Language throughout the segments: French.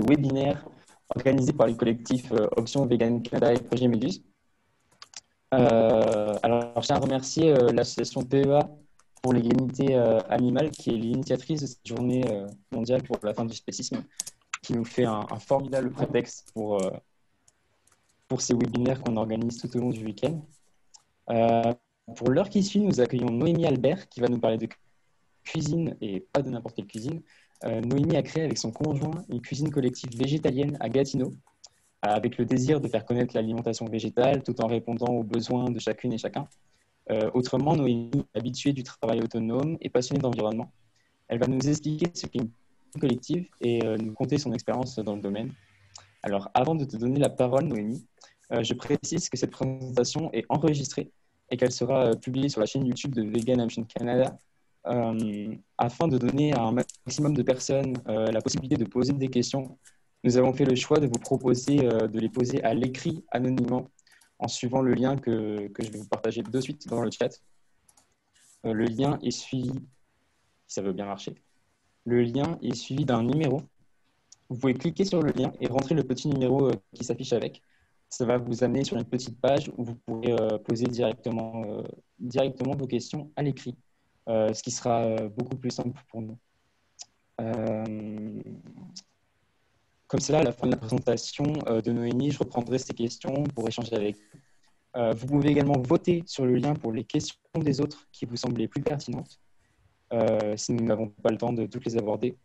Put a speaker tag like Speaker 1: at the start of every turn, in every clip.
Speaker 1: webinaire organisé par les collectifs Option Vegan Canada et Projet Méduse. Alors, je tiens à remercier l'association PEA pour l'égalité animale, qui est l'initiatrice de cette journée mondiale pour la fin du spécisme, qui nous fait un formidable prétexte pour ces webinaires qu'on organise tout au long du week-end. Pour l'heure qui suit, nous accueillons Noémie Albert, qui va nous parler de cuisine, et pas de n'importe quelle cuisine. Noémie a créé avec son conjoint une cuisine collective végétalienne à Gatineau, avec le désir de faire connaître l'alimentation végétale tout en répondant aux besoins de chacune et chacun. Autrement, Noémie est habituée du travail autonome et passionnée d'environnement. Elle va nous expliquer ce qu'est une cuisine collective et nous conter son expérience dans le domaine. Alors, avant de te donner la parole, Noémie, je précise que cette présentation est enregistrée et qu'elle sera publiée sur la chaîne YouTube de Vegan Action Canada afin de donner à un maximum de personnes la possibilité de poser des questions. Nous avons fait le choix de vous proposer de les poser à l'écrit anonymement en suivant le lien que je vais vous partager de suite dans le chat. Le lien est suivi, si ça veut bien marcher, le lien est suivi d'un numéro. Vous pouvez cliquer sur le lien et rentrer le petit numéro qui s'affiche avec. Ça va vous amener sur une petite page où vous pourrez poser directement vos questions à l'écrit, ce qui sera beaucoup plus simple pour nous. Comme cela, à la fin de la présentation de Noémie, je reprendrai ces questions pour échanger avec vous. Vous pouvez également voter sur le lien pour les questions des autres qui vous semblent les plus pertinentes, si nous n'avons pas le temps de toutes les aborder.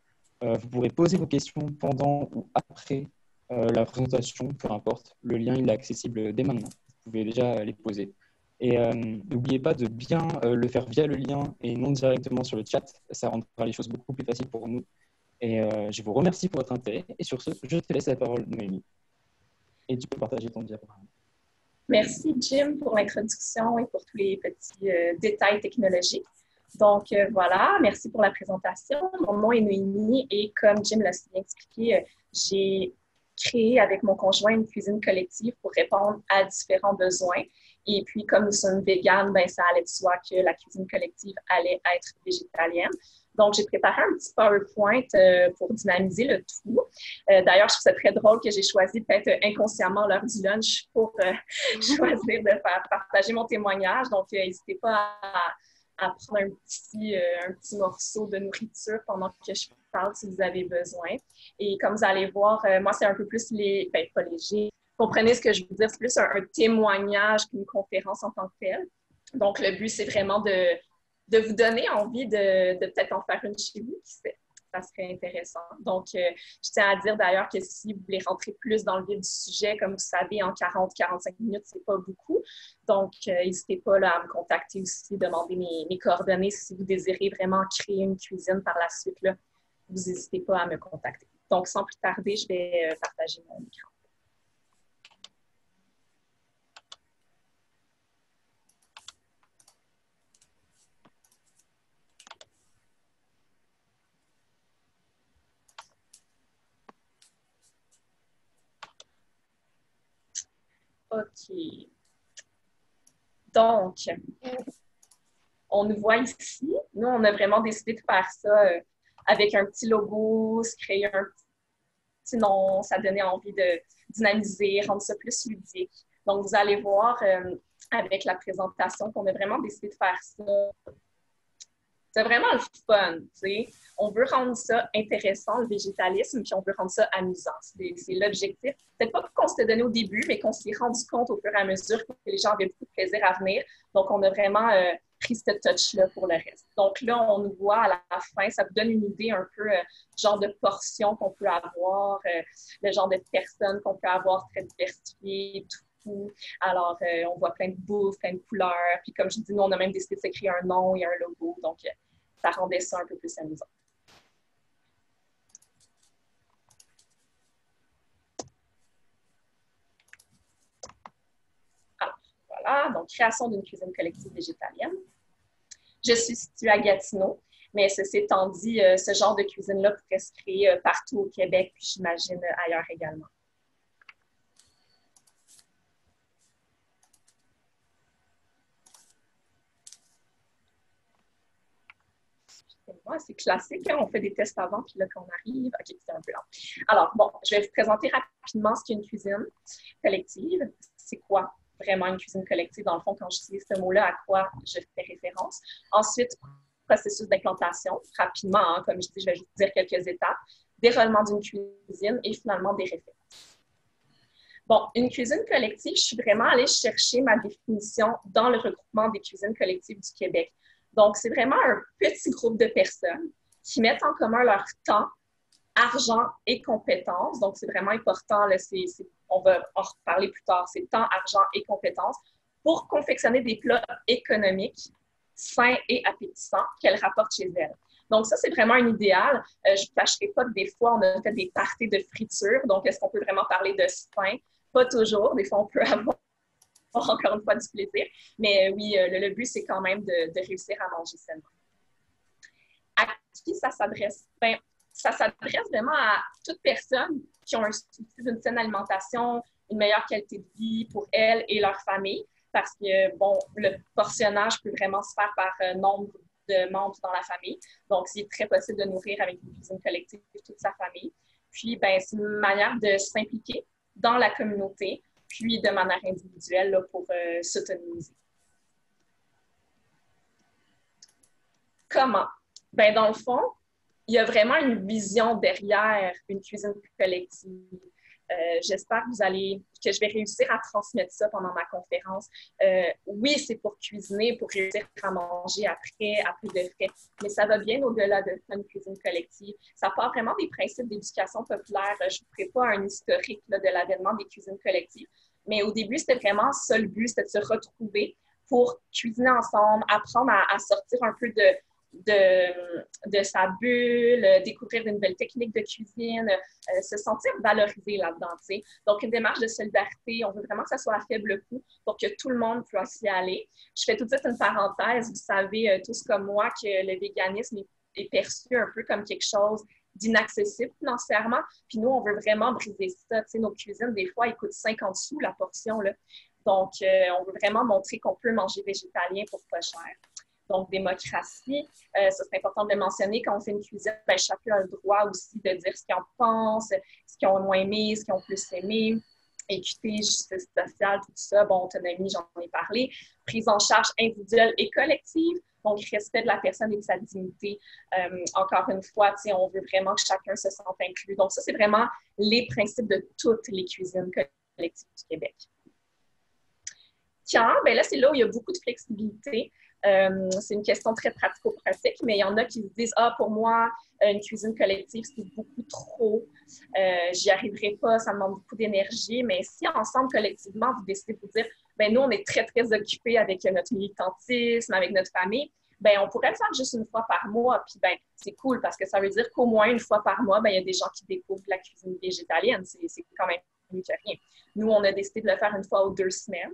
Speaker 1: Vous pourrez poser vos questions pendant ou après la présentation, peu importe. Le lien il est accessible dès maintenant. Vous pouvez déjà les poser. Et n'oubliez pas de bien le faire via le lien et non directement sur le chat. Ça rendra les choses beaucoup plus faciles pour nous. Et je vous remercie pour votre intérêt. Et sur ce, je te laisse la parole, Noémie. Et tu peux partager ton diaporama.
Speaker 2: Merci, Jim, pour l'introduction et pour tous les petits détails technologiques. Donc, voilà, merci pour la présentation. Mon nom est Noémie et comme Jim l'a bien expliqué, j'ai créé avec mon conjoint une cuisine collective pour répondre à différents besoins. Et puis, comme nous sommes véganes, ben, ça allait de soi que la cuisine collective allait être végétalienne. Donc, j'ai préparé un petit PowerPoint pour dynamiser le tout. D'ailleurs, je trouve ça très drôle que j'ai choisi peut-être inconsciemment l'heure du lunch pour choisir de faire partager mon témoignage. Donc, n'hésitez pas à prendre un petit morceau de nourriture pendant que je parle si vous avez besoin. Et comme vous allez voir, moi, c'est un peu plus pas léger. Comprenez ce que je veux dire, c'est plus un témoignage qu'une conférence en tant que telle. Donc, le but, c'est vraiment de vous donner envie de peut-être en faire une chez vous, qui sait. Ça serait intéressant. Donc, je tiens à dire d'ailleurs que si vous voulez rentrer plus dans le vif du sujet, comme vous savez, en 40-45 minutes, c'est pas beaucoup. Donc, n'hésitez pas là, à me contacter aussi, demander mes coordonnées si vous désirez vraiment créer une cuisine par la suite. Là, vous n'hésitez pas à me contacter. Donc, sans plus tarder, je vais partager mon écran. OK. Donc, on nous voit ici. Nous, on a vraiment décidé de faire ça avec un petit logo, se créer un petit nom. Ça donnait envie de dynamiser, rendre ça plus ludique. Donc, vous allez voir avec la présentation qu'on a vraiment décidé de faire ça. C'est vraiment le fun, tu sais. On veut rendre ça intéressant, le végétalisme, puis on veut rendre ça amusant. C'est l'objectif. Peut-être pas qu'on s'était donné au début, mais qu'on s'est rendu compte au fur et à mesure que les gens avaient beaucoup de plaisir à venir. Donc, on a vraiment pris ce touch-là pour le reste. Donc là, on nous voit à la fin, ça vous donne une idée un peu genre de portions qu'on peut avoir, le genre de personnes qu'on peut avoir très diversifiées, tout. Alors, on voit plein de bouffe, plein de couleurs. Puis comme je dis, nous, on a même décidé de se créer un nom et un logo. Donc, ça rendait ça un peu plus amusant. Alors, voilà. Donc, création d'une cuisine collective végétalienne. Je suis située à Gatineau, mais ceci étant dit, ce genre de cuisine-là pourrait se créer partout au Québec, puis j'imagine ailleurs également. Moi, c'est classique, hein? On fait des tests avant, puis là, quand on arrive, OK, c'est un peu lent. Alors, bon, je vais vous présenter rapidement ce qu'est une cuisine collective. C'est quoi vraiment une cuisine collective? Dans le fond, quand j'utilise ce mot-là, à quoi je fais référence? Ensuite, processus d'implantation, rapidement, hein, comme je dis, je vais juste dire quelques étapes, déroulement d'une cuisine et finalement des références. Bon, une cuisine collective, je suis vraiment allée chercher ma définition dans le regroupement des cuisines collectives du Québec. Donc, c'est vraiment un petit groupe de personnes qui mettent en commun leur temps, argent et compétences. Donc, c'est vraiment important, là, on va en reparler plus tard, c'est temps, argent et compétences pour confectionner des plats économiques, sains et appétissants qu'elles rapportent chez elles. Donc, ça, c'est vraiment un idéal. Je ne vous cacherai pas que des fois, on a fait des parties de friture. Donc, est-ce qu'on peut vraiment parler de sain? Pas toujours. Des fois, on peut avoir encore une fois du plaisir. Mais oui, le but, c'est quand même de réussir à manger sainement. À qui ça s'adresse? Bien, ça s'adresse vraiment à toute personne qui ont un souci d'une saine alimentation, une meilleure qualité de vie pour elles et leur famille, parce que, bon, le portionnage peut vraiment se faire par nombre de membres dans la famille. Donc, c'est très possible de nourrir avec une cuisine collective toute sa famille. Puis, ben, c'est une manière de s'impliquer dans la communauté, puis de manière individuelle là, pour s'autonomiser. Comment? Ben, dans le fond, il y a vraiment une vision derrière une cuisine collective. J'espère que je vais réussir à transmettre ça pendant ma conférence. Oui, c'est pour cuisiner, pour réussir à manger après de frais, mais ça va bien au-delà de une cuisine collective. Ça part vraiment des principes d'éducation populaire. Je ne vous ferai pas un historique là, de l'avènement des cuisines collectives, mais au début, c'était vraiment ça le but, c'était de se retrouver pour cuisiner ensemble, apprendre à sortir un peu de sa bulle, découvrir de nouvelles techniques de cuisine, se sentir valorisé là-dedans. T'sais. Donc, une démarche de solidarité, on veut vraiment que ça soit à faible coût pour que tout le monde puisse y aller. Je fais tout de suite une parenthèse. Vous savez tous comme moi que le véganisme est perçu un peu comme quelque chose d'inaccessible financièrement. Puis nous, on veut vraiment briser ça. T'sais, nos cuisines, des fois, ils coûtent 50 sous la portion. Là. Donc, on veut vraiment montrer qu'on peut manger végétalien pour pas cher. Donc, démocratie, ça c'est important de le mentionner. Quand on fait une cuisine, ben, chacun a le droit aussi de dire ce qu'il en pense, ce qu'ils ont moins aimé, ce qu'ils ont plus aimé. Équité, justice sociale, tout ça. Bon, autonomie, j'en ai parlé. Prise en charge individuelle et collective. Donc, respect de la personne et de sa dignité. Encore une fois, on veut vraiment que chacun se sente inclus. Donc, ça, c'est vraiment les principes de toutes les cuisines collectives du Québec. Quand? Ben là, c'est là où il y a beaucoup de flexibilité. C'est une question très pratico-pratique, mais il y en a qui se disent « Ah, pour moi, une cuisine collective, c'est beaucoup trop. J'y arriverai pas, ça demande beaucoup d'énergie. » Mais si ensemble, collectivement, vous décidez de vous dire « Ben nous, on est très, très occupés avec notre militantisme, avec notre famille. » Ben, on pourrait le faire juste une fois par mois. Puis, ben, c'est cool parce que ça veut dire qu'au moins une fois par mois, ben, il y a des gens qui découvrent la cuisine végétalienne. C'est quand même mieux que rien. Nous, on a décidé de le faire une fois ou 2 semaines.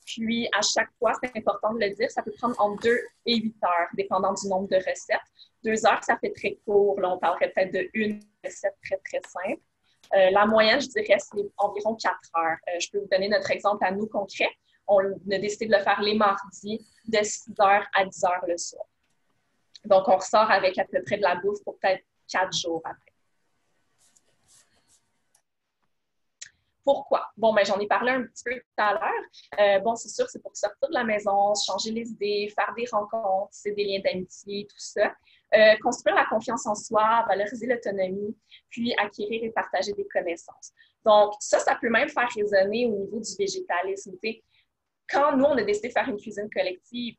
Speaker 2: Puis, à chaque fois, c'est important de le dire, ça peut prendre entre 2 et 8 heures, dépendant du nombre de recettes. 2 heures, ça fait très court. Là, on parlerait peut-être d'une recette très, très simple. La moyenne, je dirais, c'est environ 4 heures. Je peux vous donner notre exemple à nous concret. On a décidé de le faire les mardis de 6 heures à 10 heures le soir. Donc, on ressort avec à peu près de la bouffe pour peut-être 4 jours après. Pourquoi? Bon, ben, j'en ai parlé un petit peu tout à l'heure. Bon, c'est sûr, c'est pour sortir de la maison, changer les idées, faire des rencontres, c'est des liens d'amitié, tout ça. Construire la confiance en soi, valoriser l'autonomie, puis acquérir et partager des connaissances. Donc, ça peut même faire résonner au niveau du végétalisme. T'sais. Quand nous, on a décidé de faire une cuisine collective,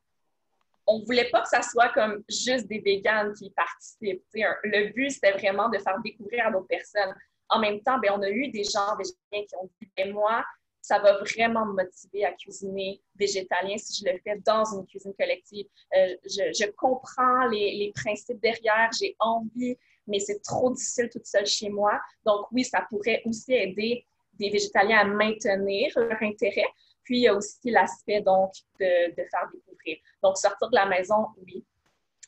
Speaker 2: on ne voulait pas que ça soit comme juste des véganes qui participent. Le but, c'était vraiment de faire découvrir à d'autres personnes. En même temps, ben, on a eu des gens végétaliens qui ont dit ben, « moi, ça va vraiment me motiver à cuisiner végétalien si je le fais dans une cuisine collective. Je comprends les principes derrière, j'ai envie, mais c'est trop difficile toute seule chez moi. Donc oui, ça pourrait aussi aider des végétaliens à maintenir leur intérêt. Puis il y a aussi l'aspect donc de faire découvrir. Donc sortir de la maison, oui.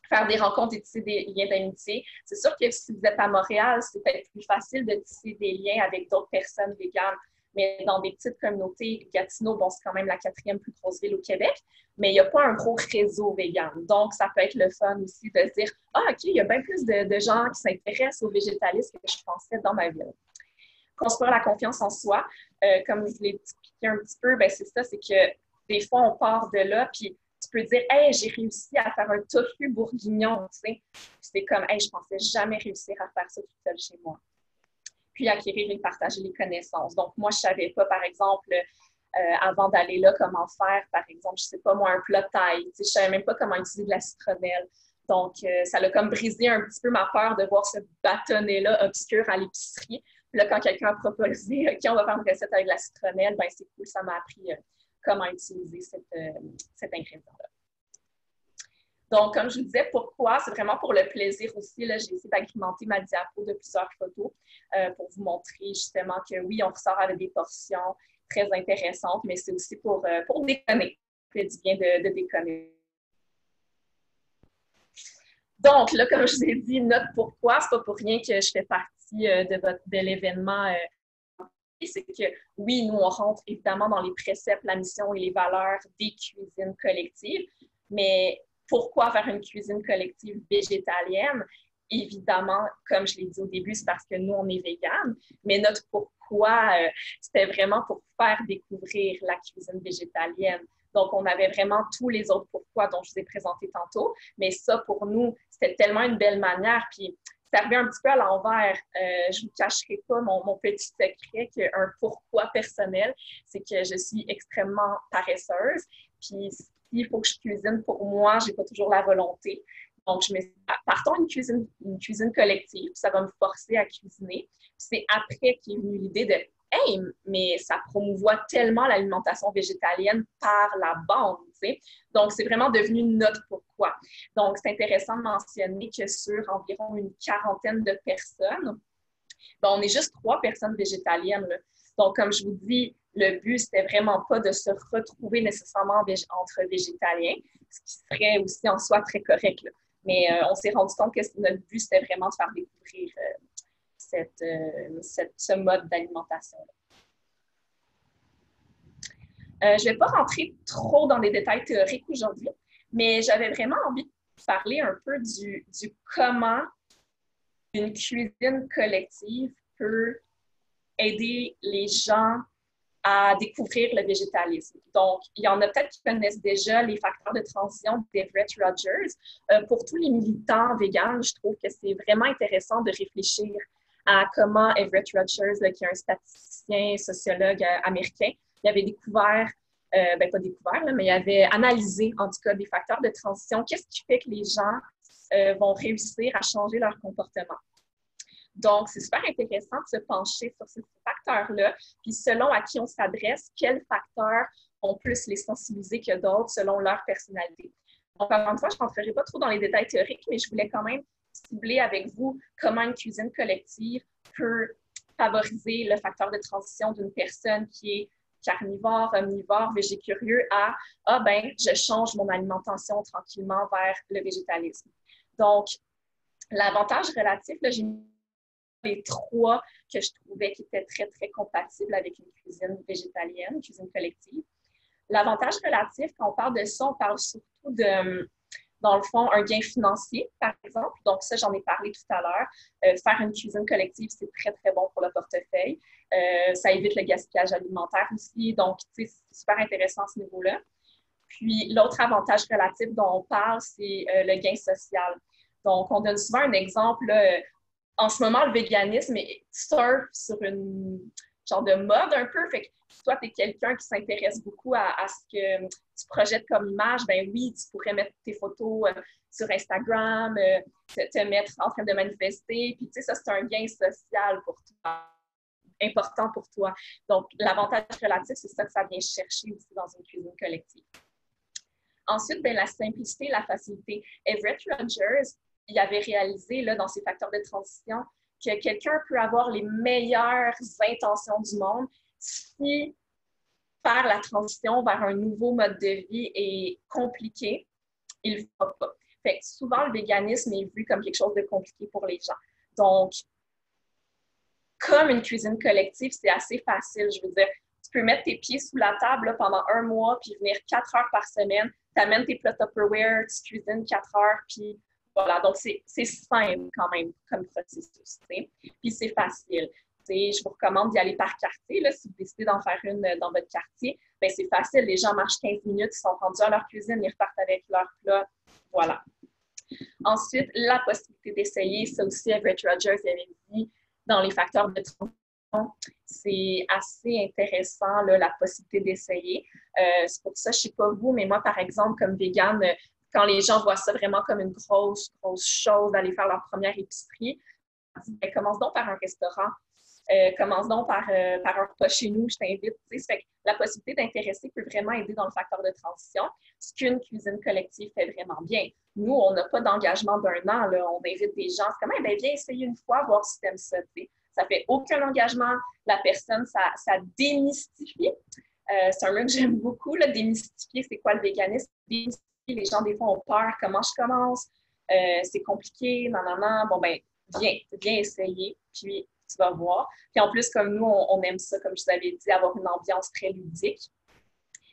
Speaker 2: Faire des rencontres et tisser des liens d'amitié. C'est sûr que si vous êtes à Montréal, c'est peut-être plus facile de tisser des liens avec d'autres personnes véganes. mais dans des petites communautés, Gatineau, bon, c'est quand même la 4e plus grosse ville au Québec, mais il n'y a pas un gros réseau vegan. Donc, ça peut être le fun aussi de se dire, ah, OK, il y a bien plus de gens qui s'intéressent au végétalisme que je pensais dans ma ville. Construire la confiance en soi, comme je l'ai expliqué un petit peu, ben c'est ça, c'est que des fois, on part de là, puis tu peux dire, hey, j'ai réussi à faire un tofu bourguignon, tu sais. C'est comme, hey, je pensais jamais réussir à faire ça toute seule chez moi. Puis acquérir et partager les connaissances. Donc, moi, je savais pas, par exemple, avant d'aller là, comment faire, par exemple, je sais pas moi, un plat de taille. Tu sais, je savais même pas comment utiliser de la citronnelle. Donc, ça l'a comme brisé un petit peu ma peur de voir ce bâtonnet-là obscur à l'épicerie. Puis là, quand quelqu'un a proposé, OK, on va faire une recette avec la citronnelle, ben c'est cool, ça m'a appris comment utiliser cet ingrédient-là. Donc, comme je vous disais, pourquoi? C'est vraiment pour le plaisir aussi. Là, j'ai essayé d'agrémenter ma diapo de plusieurs photos pour vous montrer justement que oui, on ressort avec des portions très intéressantes, mais c'est aussi pour déconner. Ça fait du bien de déconner. Donc, là, comme je vous ai dit, note pourquoi, c'est pas pour rien que je fais partie de l'événement. C'est que oui, nous, on rentre évidemment dans les préceptes, la mission et les valeurs des cuisines collectives, mais pourquoi faire une cuisine collective végétalienne? Évidemment, comme je l'ai dit au début, c'est parce que nous, on est véganes, mais notre pourquoi, c'était vraiment pour faire découvrir la cuisine végétalienne. Donc, on avait vraiment tous les autres pourquoi dont je vous ai présenté tantôt, mais ça, pour nous, c'était tellement une belle manière. Puis, c'est arrivé un petit peu à l'envers. Je ne vous cacherai pas mon petit secret qu'un pourquoi personnel, c'est que je suis extrêmement paresseuse. Puis, s'il faut que je cuisine pour moi, je n'ai pas toujours la volonté. Donc, partons une cuisine collective, ça va me forcer à cuisiner. Puis c'est après qu'est venue l'idée de hey, mais ça promouvoit tellement l'alimentation végétalienne par la bande, tu sais. Donc, c'est vraiment devenu notre pourquoi. Donc, c'est intéressant de mentionner que sur environ une quarantaine de personnes, ben, on est juste 3 personnes végétaliennes, là. Donc, comme je vous dis, le but, c'était vraiment pas de se retrouver nécessairement entre végétaliens, ce qui serait aussi en soi très correct, là. Mais on s'est rendu compte que notre but, c'était vraiment de faire découvrir ce mode d'alimentation. Je ne vais pas rentrer trop dans les détails théoriques aujourd'hui, mais j'avais vraiment envie de parler un peu du comment une cuisine collective peut aider les gens à découvrir le végétalisme. Donc, il y en a peut-être qui connaissent déjà les facteurs de transition d'Everett Rogers. Pour tous les militants véganes, je trouve que c'est vraiment intéressant de réfléchir à comment Everett Rogers, là, qui est un statisticien, sociologue américain, il avait découvert, pas découvert, là, mais il avait analysé en tout cas des facteurs de transition. Qu'est-ce qui fait que les gens vont réussir à changer leur comportement? Donc, c'est super intéressant de se pencher sur ces facteurs-là, puis selon à qui on s'adresse, quels facteurs vont plus les sensibiliser que d'autres selon leur personnalité. Donc, encore une fois, je ne rentrerai pas trop dans les détails théoriques, mais je voulais quand même cibler avec vous comment une cuisine collective peut favoriser le facteur de transition d'une personne qui est carnivore, omnivore, végécurieux à « Ah ben, je change mon alimentation tranquillement vers le végétalisme ». Donc, l'avantage relatif, là, j'ai mis les 3 que je trouvais qui étaient très, très compatibles avec une cuisine végétalienne, une cuisine collective. L'avantage relatif, quand on parle de ça, on parle surtout de, dans le fond, un gain financier, par exemple. Donc, ça, j'en ai parlé tout à l'heure. Faire une cuisine collective, c'est très, très bon pour le portefeuille. Ça évite le gaspillage alimentaire aussi. Donc, tu sais, c'est super intéressant à ce niveau-là. Puis, l'autre avantage relatif dont on parle, c'est le gain social. Donc, on donne souvent un exemple, là, en ce moment, le véganisme surfe sur une genre de mode un peu. Fait que si toi, tu es quelqu'un qui s'intéresse beaucoup à ce que tu projettes comme image, ben oui, tu pourrais mettre tes photos sur Instagram, te mettre en train de manifester. Puis, tu sais, ça, c'est un gain social pour toi, important pour toi. Donc, l'avantage relatif, c'est ça que ça vient chercher aussi dans une cuisine collective. Ensuite, ben, la simplicité et la facilité. Everett Rogers, il avait réalisé là, dans ses facteurs de transition que quelqu'un peut avoir les meilleures intentions du monde si faire la transition vers un nouveau mode de vie est compliqué, il ne le fera pas. Fait que souvent, le véganisme est vu comme quelque chose de compliqué pour les gens. Donc, comme une cuisine collective, c'est assez facile. Je veux dire, tu peux mettre tes pieds sous la table là, pendant un mois, puis venir 4 heures par semaine. Tu amènes tes plats Tupperware, tu cuisines 4 heures, puis voilà. Donc, c'est simple quand même comme processus. T'sais. Puis c'est facile. T'sais, je vous recommande d'y aller par quartier. Là, si vous décidez d'en faire une dans votre quartier, ben c'est facile. Les gens marchent 15 minutes, ils sont rendus à leur cuisine, ils repartent avec leur plat. Voilà. Ensuite, la possibilité d'essayer, ça aussi, Everett Rogers avait dit dans les facteurs de transition, c'est assez intéressant, là, la possibilité d'essayer. C'est pour ça, je ne sais pas vous, mais moi, par exemple, comme végane, quand les gens voient ça vraiment comme une grosse chose d'aller faire leur première épicerie, ben, commence donc par un restaurant. Commence donc par un repas chez nous, je t'invite. Fait que la possibilité d'intéresser peut vraiment aider dans le facteur de transition, ce qu'une cuisine collective fait vraiment bien. Nous, on n'a pas d'engagement d'un an. Là. On invite des gens. C'est comme, eh bien, viens essayer une fois, voir si tu aimes ça. T'sais. Ça fait aucun engagement. La personne, ça démystifie. C'est un mot que j'aime beaucoup, là, démystifier, c'est quoi le véganisme? Démystifier, les gens, des fois, ont peur. Comment je commence? C'est compliqué, non. Bon, ben, viens essayer. Puis, tu vas voir. Puis en plus, comme nous, on aime ça, comme je vous avais dit, avoir une ambiance très ludique.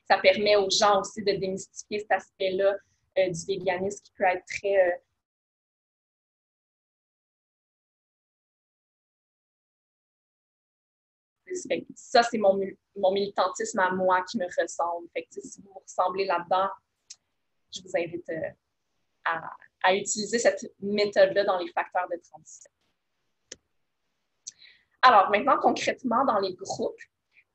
Speaker 2: Ça permet aux gens aussi de démystifier cet aspect-là du véganisme qui peut être très... ça, c'est mon militantisme à moi qui me ressemble. Fait que, si vous vous ressemblez là-dedans, je vous invite à utiliser cette méthode-là dans les facteurs de transition. Alors, maintenant, concrètement, dans les groupes,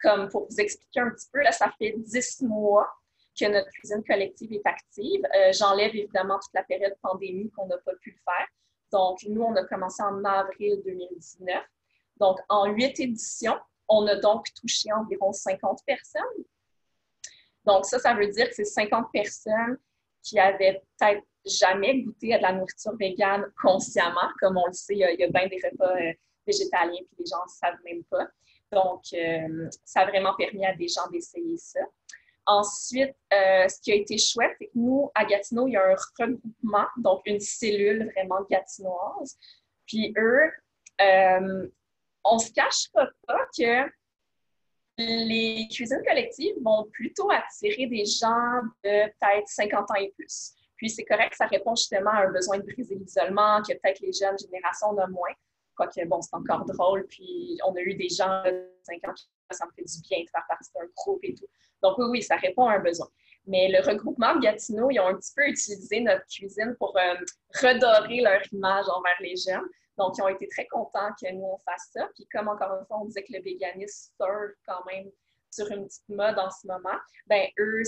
Speaker 2: comme pour vous expliquer un petit peu, là, ça fait 10 mois que notre cuisine collective est active. J'enlève évidemment toute la période pandémie qu'on n'a pas pu le faire. Donc, nous, on a commencé en avril 2019. Donc, en 8 éditions, on a donc touché environ 50 personnes. Donc, ça veut dire que c'est 50 personnes qui avaient peut-être jamais goûté à de la nourriture végane consciemment. Comme on le sait, il y a bien des repas végétaliens, puis les gens ne savent même pas. Donc, ça a vraiment permis à des gens d'essayer ça. Ensuite, ce qui a été chouette, c'est que nous, à Gatineau, il y a un regroupement, donc une cellule vraiment gatinoise. Puis eux, on ne se cachera pas que les cuisines collectives vont plutôt attirer des gens de peut-être 50 ans et plus. Puis c'est correct, ça répond justement à un besoin de briser l'isolement, que peut-être les jeunes générations en ont moins. Quoique, bon, c'est encore drôle. Puis on a eu des gens de 5 ans qui ça me fait du bien de faire partie d'un groupe et tout. Donc oui, ça répond à un besoin. Mais le regroupement de Gatineau, ils ont un petit peu utilisé notre cuisine pour redorer leur image envers les jeunes. Donc, ils ont été très contents que nous, on fasse ça. Puis comme encore une fois, on disait que le véganisme surfe quand même sur une petite mode en ce moment, ben eux,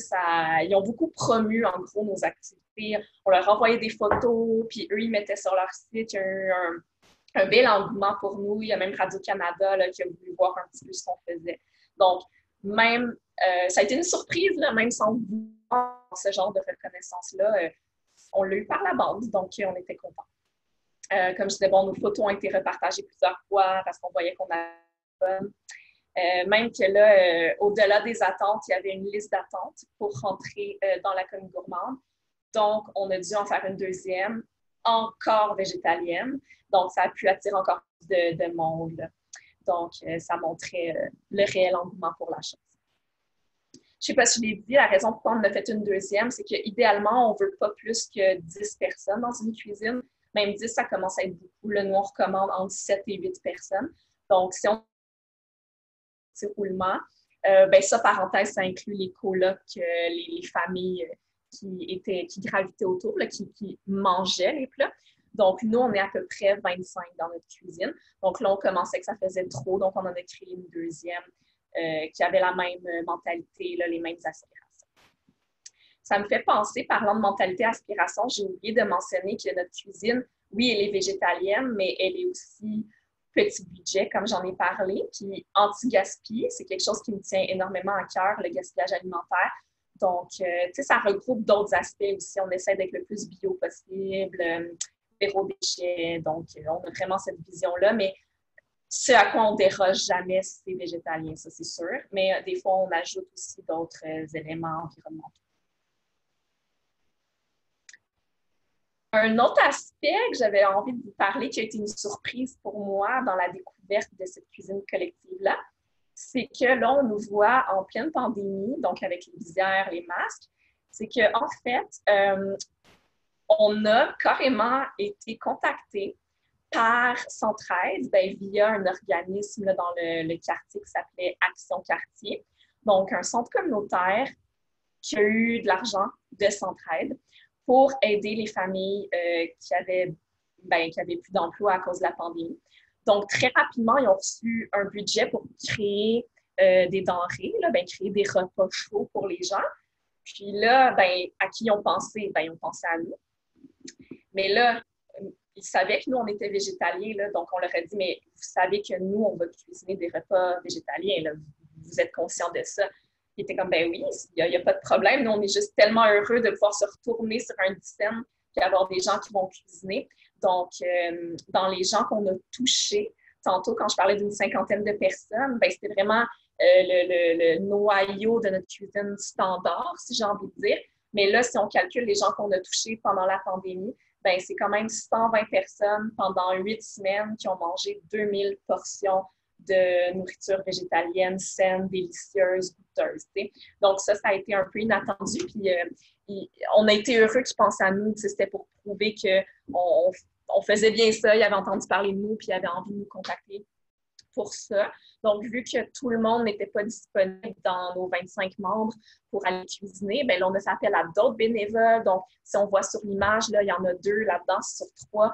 Speaker 2: ils ont beaucoup promu, en gros, nos activités. On leur envoyait des photos, puis eux, ils mettaient sur leur site un bel engouement pour nous. Il y a même Radio-Canada là, qui a voulu voir un petit peu ce qu'on faisait. Donc, même, ça a été une surprise, là, même sans voir ce genre de reconnaissance-là. On l'a eu par la bande, donc on était contents. Comme je disais, bon, nos photos ont été repartagées plusieurs fois parce qu'on voyait qu'on avait même que là, au-delà des attentes, il y avait une liste d'attente pour rentrer dans la commune gourmande. Donc, on a dû en faire une deuxième, encore végétalienne. Donc, ça a pu attirer encore plus de monde. Là. Donc, ça montrait le réel engouement pour la chose. Je ne sais pas si je l'ai dit, la raison pourquoi on en a fait une deuxième, c'est qu'idéalement, on ne veut pas plus que 10 personnes dans une cuisine. Même 10, ça commence à être beaucoup. Là, nous, on recommande entre 7 et 8 personnes. Donc, si on fait un roulement, ben ça, parenthèse, ça inclut les colocs, les familles qui gravitaient autour, là, qui mangeaient les plats. Donc, nous, on est à peu près 25 dans notre cuisine. Donc là, on commençait que ça faisait trop, donc on en a créé une deuxième qui avait la même mentalité, là, les mêmes aspirations. Ça me fait penser, parlant de mentalité aspiration, j'ai oublié de mentionner que notre cuisine, oui, elle est végétalienne, mais elle est aussi petit budget, comme j'en ai parlé, puis anti-gaspi, c'est quelque chose qui me tient énormément à cœur, le gaspillage alimentaire. Donc, tu sais, ça regroupe d'autres aspects aussi. On essaie d'être le plus bio possible, zéro déchet. Donc, on a vraiment cette vision-là, mais ce à quoi on déroge jamais, c'est végétalien, ça, c'est sûr. Mais des fois, on ajoute aussi d'autres éléments environnementaux. Un autre aspect que j'avais envie de vous parler, qui a été une surprise pour moi dans la découverte de cette cuisine collective-là, c'est que là, on nous voit en pleine pandémie, donc avec les visières, les masques, c'est qu'en fait, on a carrément été contacté par Centraide via un organisme là, dans le quartier qui s'appelait Action Quartier, donc un centre communautaire qui a eu de l'argent de Centraide pour aider les familles qui avaient plus d'emploi à cause de la pandémie. Donc, très rapidement, ils ont reçu un budget pour créer des denrées, là, créer des repas chauds pour les gens. Puis là, à qui ils ont pensé? Ils ont pensé à nous. Mais là, ils savaient que nous, on était végétaliens, là, donc on leur a dit, mais vous savez que nous, on va cuisiner des repas végétaliens, là, vous êtes conscients de ça. Ils étaient comme, ben oui, il n'y a pas de problème, nous, on est juste tellement heureux de pouvoir se retourner sur un dixaine et avoir des gens qui vont cuisiner. Donc, dans les gens qu'on a touchés, tantôt, quand je parlais d'une cinquantaine de personnes, c'était vraiment le noyau de notre cuisine standard, si j'ai envie de dire. Mais là, si on calcule les gens qu'on a touchés pendant la pandémie, c'est quand même 120 personnes pendant 8 semaines qui ont mangé 2000 portions de nourriture végétalienne saine, délicieuse, goûteuse. T'sais. Donc ça a été un peu inattendu. Puis on a été heureux qu'ils pensent à nous. C'était pour prouver qu'on faisait bien ça. Ils avaient entendu parler de nous puis ils avaient envie de nous contacter pour ça. Donc, vu que tout le monde n'était pas disponible dans nos 25 membres pour aller cuisiner, là, on a fait appel à d'autres bénévoles. Donc, si on voit sur l'image, là, il y en a 2 là-dedans sur 3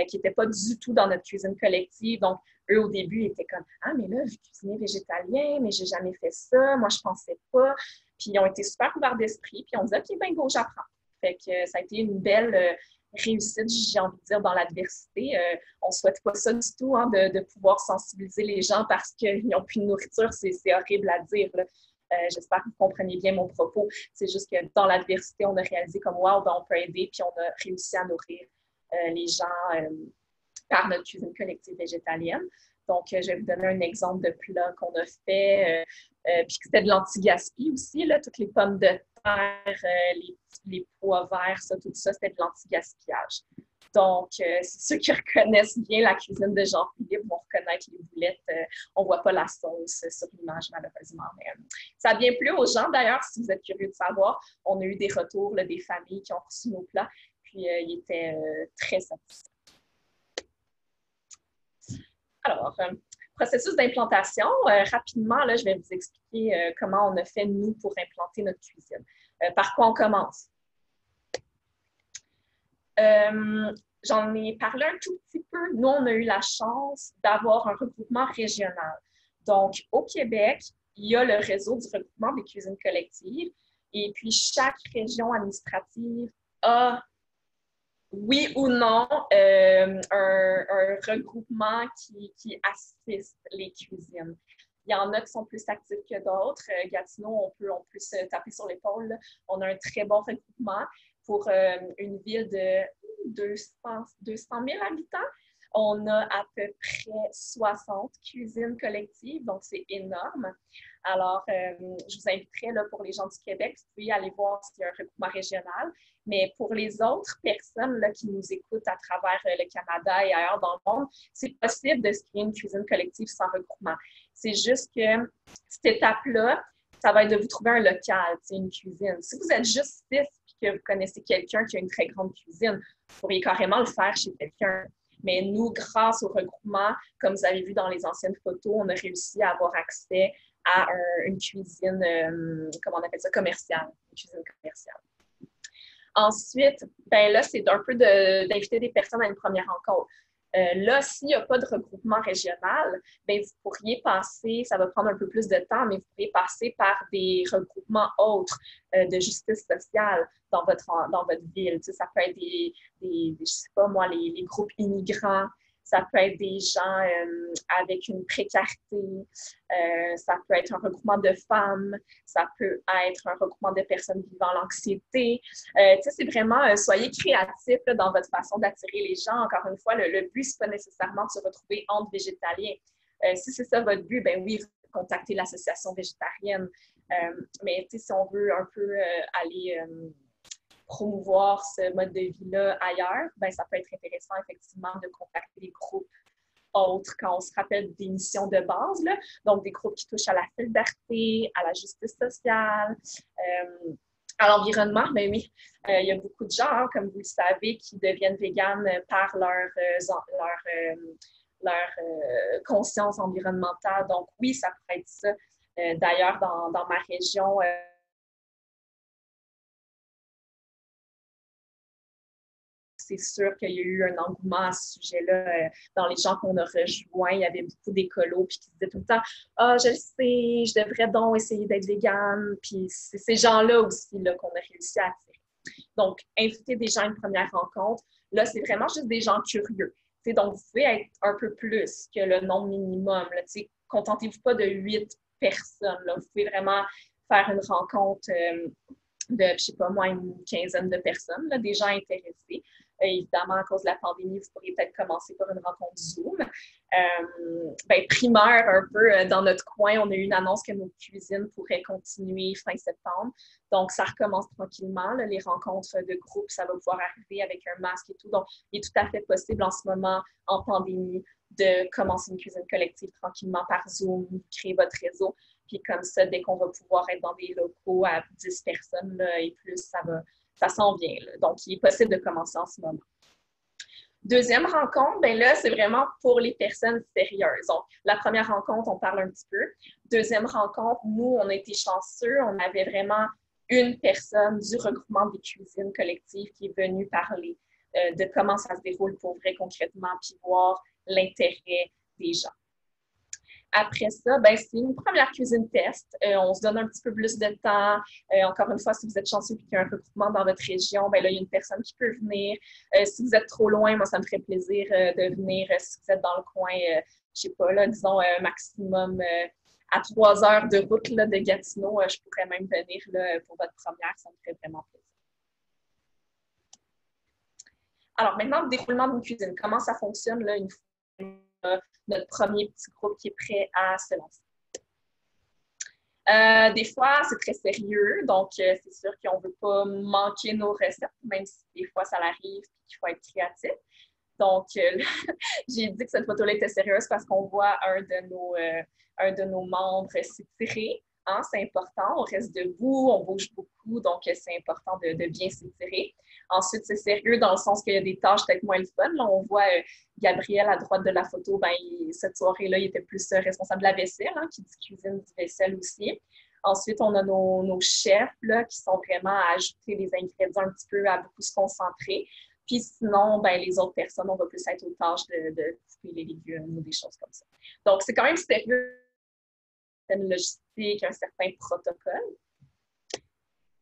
Speaker 2: qui n'étaient pas du tout dans notre cuisine collective. Donc, eux, au début, ils étaient comme « Ah, mais là, je cuisinais végétalien, mais j'ai jamais fait ça. Moi, je pensais pas. » Puis, ils ont été super ouverts d'esprit. Puis, on dit « OK, ben go, j'apprends. » Fait que ça a été une belle réussite, j'ai envie de dire, dans l'adversité. On ne souhaite pas ça du tout, hein, de pouvoir sensibiliser les gens parce qu'ils n'ont plus de nourriture. C'est horrible à dire, là. J'espère que vous comprenez bien mon propos. C'est juste que dans l'adversité, on a réalisé comme wow, on peut aider, puis on a réussi à nourrir les gens par notre cuisine collective végétalienne. Donc, je vais vous donner un exemple de plat qu'on a fait, puis que c'était de l'anti-gaspi aussi, là, toutes les pommes de terre, les pois verts, ça, tout ça, c'était de l'anti-gaspillage. Donc, ceux qui reconnaissent bien la cuisine de Jean-Philippe vont reconnaître les boulettes. On ne voit pas la sauce sur l'image, malheureusement. Mais, ça a bien plu aux gens, d'ailleurs, si vous êtes curieux de savoir. On a eu des retours là, des familles qui ont reçu nos plats, puis ils étaient très satisfaits. Alors, processus d'implantation. Rapidement, là, je vais vous expliquer comment on a fait, nous, pour implanter notre cuisine. Par quoi on commence? J'en ai parlé un tout petit peu. Nous, on a eu la chance d'avoir un regroupement régional. Donc, au Québec, il y a le réseau du regroupement des cuisines collectives. Et puis, chaque région administrative a, oui ou non, un regroupement qui assiste les cuisines. Il y en a qui sont plus actifs que d'autres. Gatineau, on peut se taper sur l'épaule. On a un très bon regroupement pour une ville de 200 000 habitants. On a à peu près 60 cuisines collectives, donc c'est énorme. Alors, je vous inviterai là, pour les gens du Québec, vous pouvez aller voir s'il y a un regroupement régional. Mais pour les autres personnes là, qui nous écoutent à travers le Canada et ailleurs dans le monde, c'est possible de se créer une cuisine collective sans regroupement. C'est juste que cette étape-là, ça va être de vous trouver un local, une cuisine. Si vous êtes juste 6 et que vous connaissez quelqu'un qui a une très grande cuisine, vous pourriez carrément le faire chez quelqu'un. Mais nous, grâce au regroupement, comme vous avez vu dans les anciennes photos, on a réussi à avoir accès à une cuisine, comment on appelle ça, commerciale. Une cuisine commerciale. Ensuite, là, c'est un peu d'inviter des personnes à une première rencontre. Là, s'il n'y a pas de regroupement régional, vous pourriez passer, ça va prendre un peu plus de temps, mais vous pourriez passer par des regroupements autres de justice sociale dans votre ville. Tu sais, ça peut être je sais pas moi, les groupes immigrants, ça peut être des gens avec une précarité, ça peut être un regroupement de femmes, ça peut être un regroupement de personnes vivant l'anxiété. C'est vraiment, soyez créatifs là, dans votre façon d'attirer les gens. Encore une fois, le but, ce n'est pas nécessairement de se retrouver entre végétaliens. Si c'est ça votre but, oui, contactez l'association végétarienne. Mais si on veut un peu aller promouvoir ce mode de vie-là ailleurs, ben, ça peut être intéressant effectivement de contacter des groupes autres quand on se rappelle des missions de base, là. Donc des groupes qui touchent à la solidarité, à la justice sociale, à l'environnement. Ben oui, il y a beaucoup de gens, hein, comme vous le savez, qui deviennent véganes par leur conscience environnementale. Donc oui, ça pourrait être ça. D'ailleurs, dans ma région, c'est sûr qu'il y a eu un engouement à ce sujet-là. Dans les gens qu'on a rejoints, il y avait beaucoup d'écolos puis qui disaient tout le temps « Ah, je le sais, je devrais donc essayer d'être végane. » Puis c'est ces gens-là aussi là, qu'on a réussi à attirer. Donc, inviter des gens à une première rencontre, là, c'est vraiment juste des gens curieux. T'sais, donc, vous pouvez être un peu plus que le nombre minimum. Contentez-vous pas de 8 personnes. Là. Vous pouvez vraiment faire une rencontre de, je sais pas moi, une quinzaine de personnes, là, des gens intéressés. Évidemment, à cause de la pandémie, vous pourriez peut-être commencer par une rencontre Zoom. Primaire, un peu, dans notre coin, on a eu une annonce que nos cuisines pourraient continuer fin septembre. Donc, ça recommence tranquillement. Là, les rencontres de groupe, ça va pouvoir arriver avec un masque et tout. Donc, il est tout à fait possible en ce moment, en pandémie, de commencer une cuisine collective tranquillement par Zoom, créer votre réseau. Puis comme ça, dès qu'on va pouvoir être dans des locaux à 10 personnes là, et plus, ça s'en vient. Là. Donc, il est possible de commencer en ce moment. Deuxième rencontre, ben là, c'est vraiment pour les personnes sérieuses. Donc, la première rencontre, on parle un petit peu. Deuxième rencontre, nous, on a été chanceux. On avait vraiment une personne du regroupement des cuisines collectives qui est venue parler de comment ça se déroule pour vrai concrètement, puis voir l'intérêt des gens. Après ça, ben, c'est une première cuisine test. On se donne un petit peu plus de temps. Encore une fois, si vous êtes chanceux et qu'il y a un recrutement dans votre région, ben là, il y a une personne qui peut venir. Si vous êtes trop loin, moi, ça me ferait plaisir de venir. Si vous êtes dans le coin, je sais pas, là, disons maximum à 3 heures de route là, de Gatineau, je pourrais même venir là, pour votre première. Ça me ferait vraiment plaisir. Alors maintenant, le déroulement d'une cuisine. Comment ça fonctionne là, une fois notre premier petit groupe qui est prêt à se lancer? Des fois, c'est très sérieux, donc c'est sûr qu'on ne veut pas manquer nos recettes, même si des fois ça l'arrive et qu'il faut être créatif. Donc, j'ai dit que cette photo-là était sérieuse parce qu'on voit un de nos membres s'étirer. Hein, c'est important, on reste debout, on bouge beaucoup, donc c'est important de bien s'étirer. Ensuite, c'est sérieux dans le sens qu'il y a des tâches peut-être moins le fun. Là, on voit Gabriel à droite de la photo, ben, cette soirée-là, il était plus responsable de la vaisselle, hein, qui dit cuisine du vaisselle aussi. Ensuite, on a nos chefs là, qui sont vraiment à ajouter les ingrédients un petit peu, à beaucoup se concentrer. Puis sinon, ben, les autres personnes, on va plus être aux tâches de couper les légumes ou des choses comme ça. Donc, c'est quand même sérieux, une logistique, un certain protocole.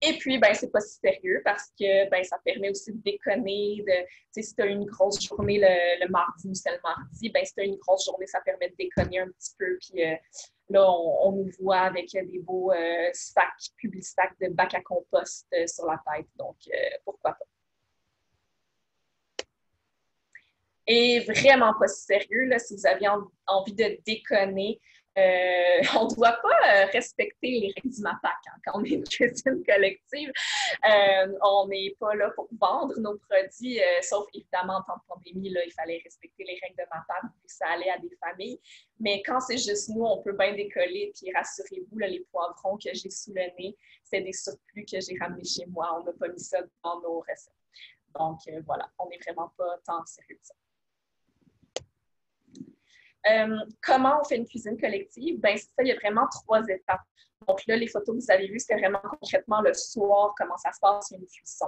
Speaker 2: Et puis, ben, c'est pas si sérieux parce que ben, ça permet aussi de déconner. Si tu as une grosse journée le mardi ou c'est le mardi, ben, si tu as une grosse journée, ça permet de déconner un petit peu. Puis là, on nous voit avec des beaux sacs, public-sacs de bac à compost sur la tête. Donc, pourquoi pas? Et vraiment pas si sérieux, là, si vous avez envie de déconner, on ne doit pas respecter les règles du MAPAC hein, quand on est une cuisine collective. On n'est pas là pour vendre nos produits, sauf évidemment en temps de pandémie, là, il fallait respecter les règles de MAPAC vu que ça allait à des familles. Mais quand c'est juste nous, on peut bien décoller. Puis rassurez-vous, là, les poivrons que j'ai sous le nez, c'est des surplus que j'ai ramenés chez moi. On n'a pas mis ça dans nos recettes. Donc voilà, on n'est vraiment pas tant sérieux que ça. Comment on fait une cuisine collective? Ben, c'est ça, il y a vraiment 3 étapes. Donc là, les photos que vous avez vues, c'était vraiment concrètement le soir, comment ça se passe, une cuisson.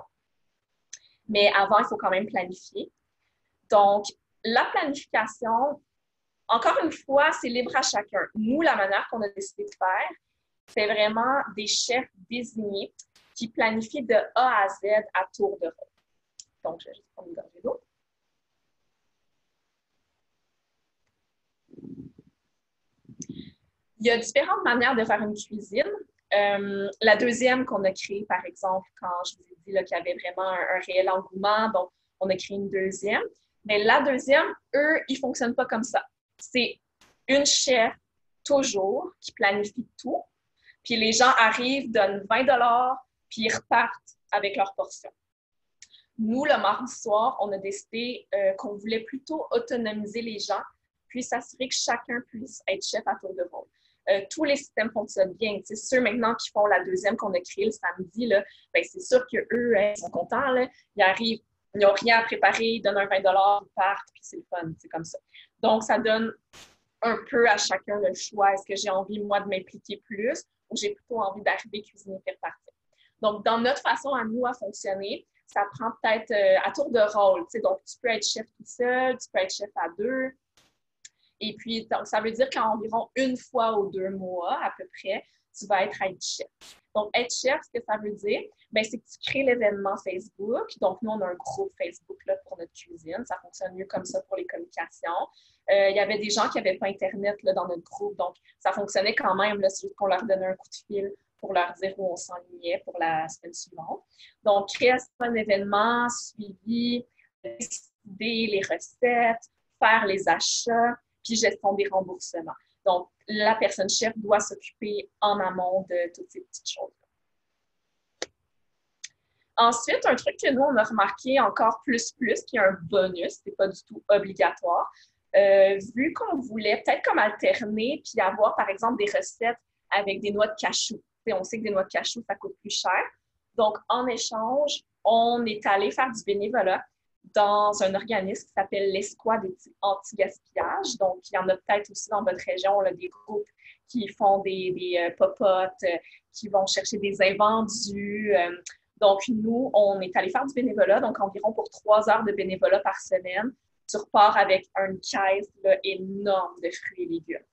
Speaker 2: Mais avant, il faut quand même planifier. Donc, la planification, encore une fois, c'est libre à chacun. Nous, la manière qu'on a décidé de faire, c'est vraiment des chefs désignés qui planifient de A à Z à tour de rôle. Donc, je vais juste prendre une gorgée d'eau. Il y a différentes manières de faire une cuisine. La deuxième qu'on a créée, par exemple, quand je vous ai dit qu'il y avait vraiment un réel engouement, donc on a créé une deuxième. Mais la deuxième, eux, ils ne fonctionnent pas comme ça. C'est une chef toujours qui planifie tout. Puis les gens arrivent, donnent 20 $, puis ils repartent avec leur portion. Nous, le mardi soir, on a décidé qu'on voulait plutôt autonomiser les gens, puis s'assurer que chacun puisse être chef à tour de rôle. Tous les systèmes fonctionnent bien. C'est ceux maintenant qui font la deuxième qu'on a créée le samedi, là, ben, c'est sûr qu'eux, ils sont contents. Là. Ils arrivent, ils n'ont rien à préparer, ils donnent un 20 ils partent, puis c'est le fun, c'est comme ça. Donc, ça donne un peu à chacun le choix. Est-ce que j'ai envie, moi, de m'impliquer plus ou j'ai plutôt envie d'arriver, cuisiner, faire partie? Donc, dans notre façon à nous à fonctionner, ça prend peut-être à tour de rôle. Donc, tu peux être chef tout seul, tu peux être chef à deux. Et puis, donc, ça veut dire qu'environ une fois aux 2 mois, à peu près, tu vas être chef. Donc, être chef, ce que ça veut dire, ben, c'est que tu crées l'événement Facebook. Donc, nous, on a un groupe Facebook là, pour notre cuisine. Ça fonctionne mieux comme ça pour les communications. Il y avait des gens qui n'avaient pas Internet là, dans notre groupe. Donc, ça fonctionnait quand même. C'est juste qu'on leur donnait un coup de fil pour leur dire où on s'enlignait pour la semaine suivante. Donc, création d'un événement, suivi, décider les recettes, faire les achats, puis gestion des remboursements. Donc, la personne chef doit s'occuper en amont de toutes ces petites choses. Ensuite, un truc que nous, on a remarqué encore plus, qui est un bonus, c'est pas du tout obligatoire, vu qu'on voulait peut-être comme alterner puis avoir, par exemple, des recettes avec des noix de cachou. On sait que des noix de cachou, ça coûte plus cher. Donc, en échange, on est allé faire du bénévolat dans un organisme qui s'appelle l'Escouade anti-gaspillage. Donc, il y en a peut-être aussi dans votre région, là, des groupes qui font des pop-ups, qui vont chercher des invendus. Donc, nous, on est allé faire du bénévolat, donc environ pour 3 heures de bénévolat par semaine. Tu repars avec une caisse là, énorme de fruits et légumes.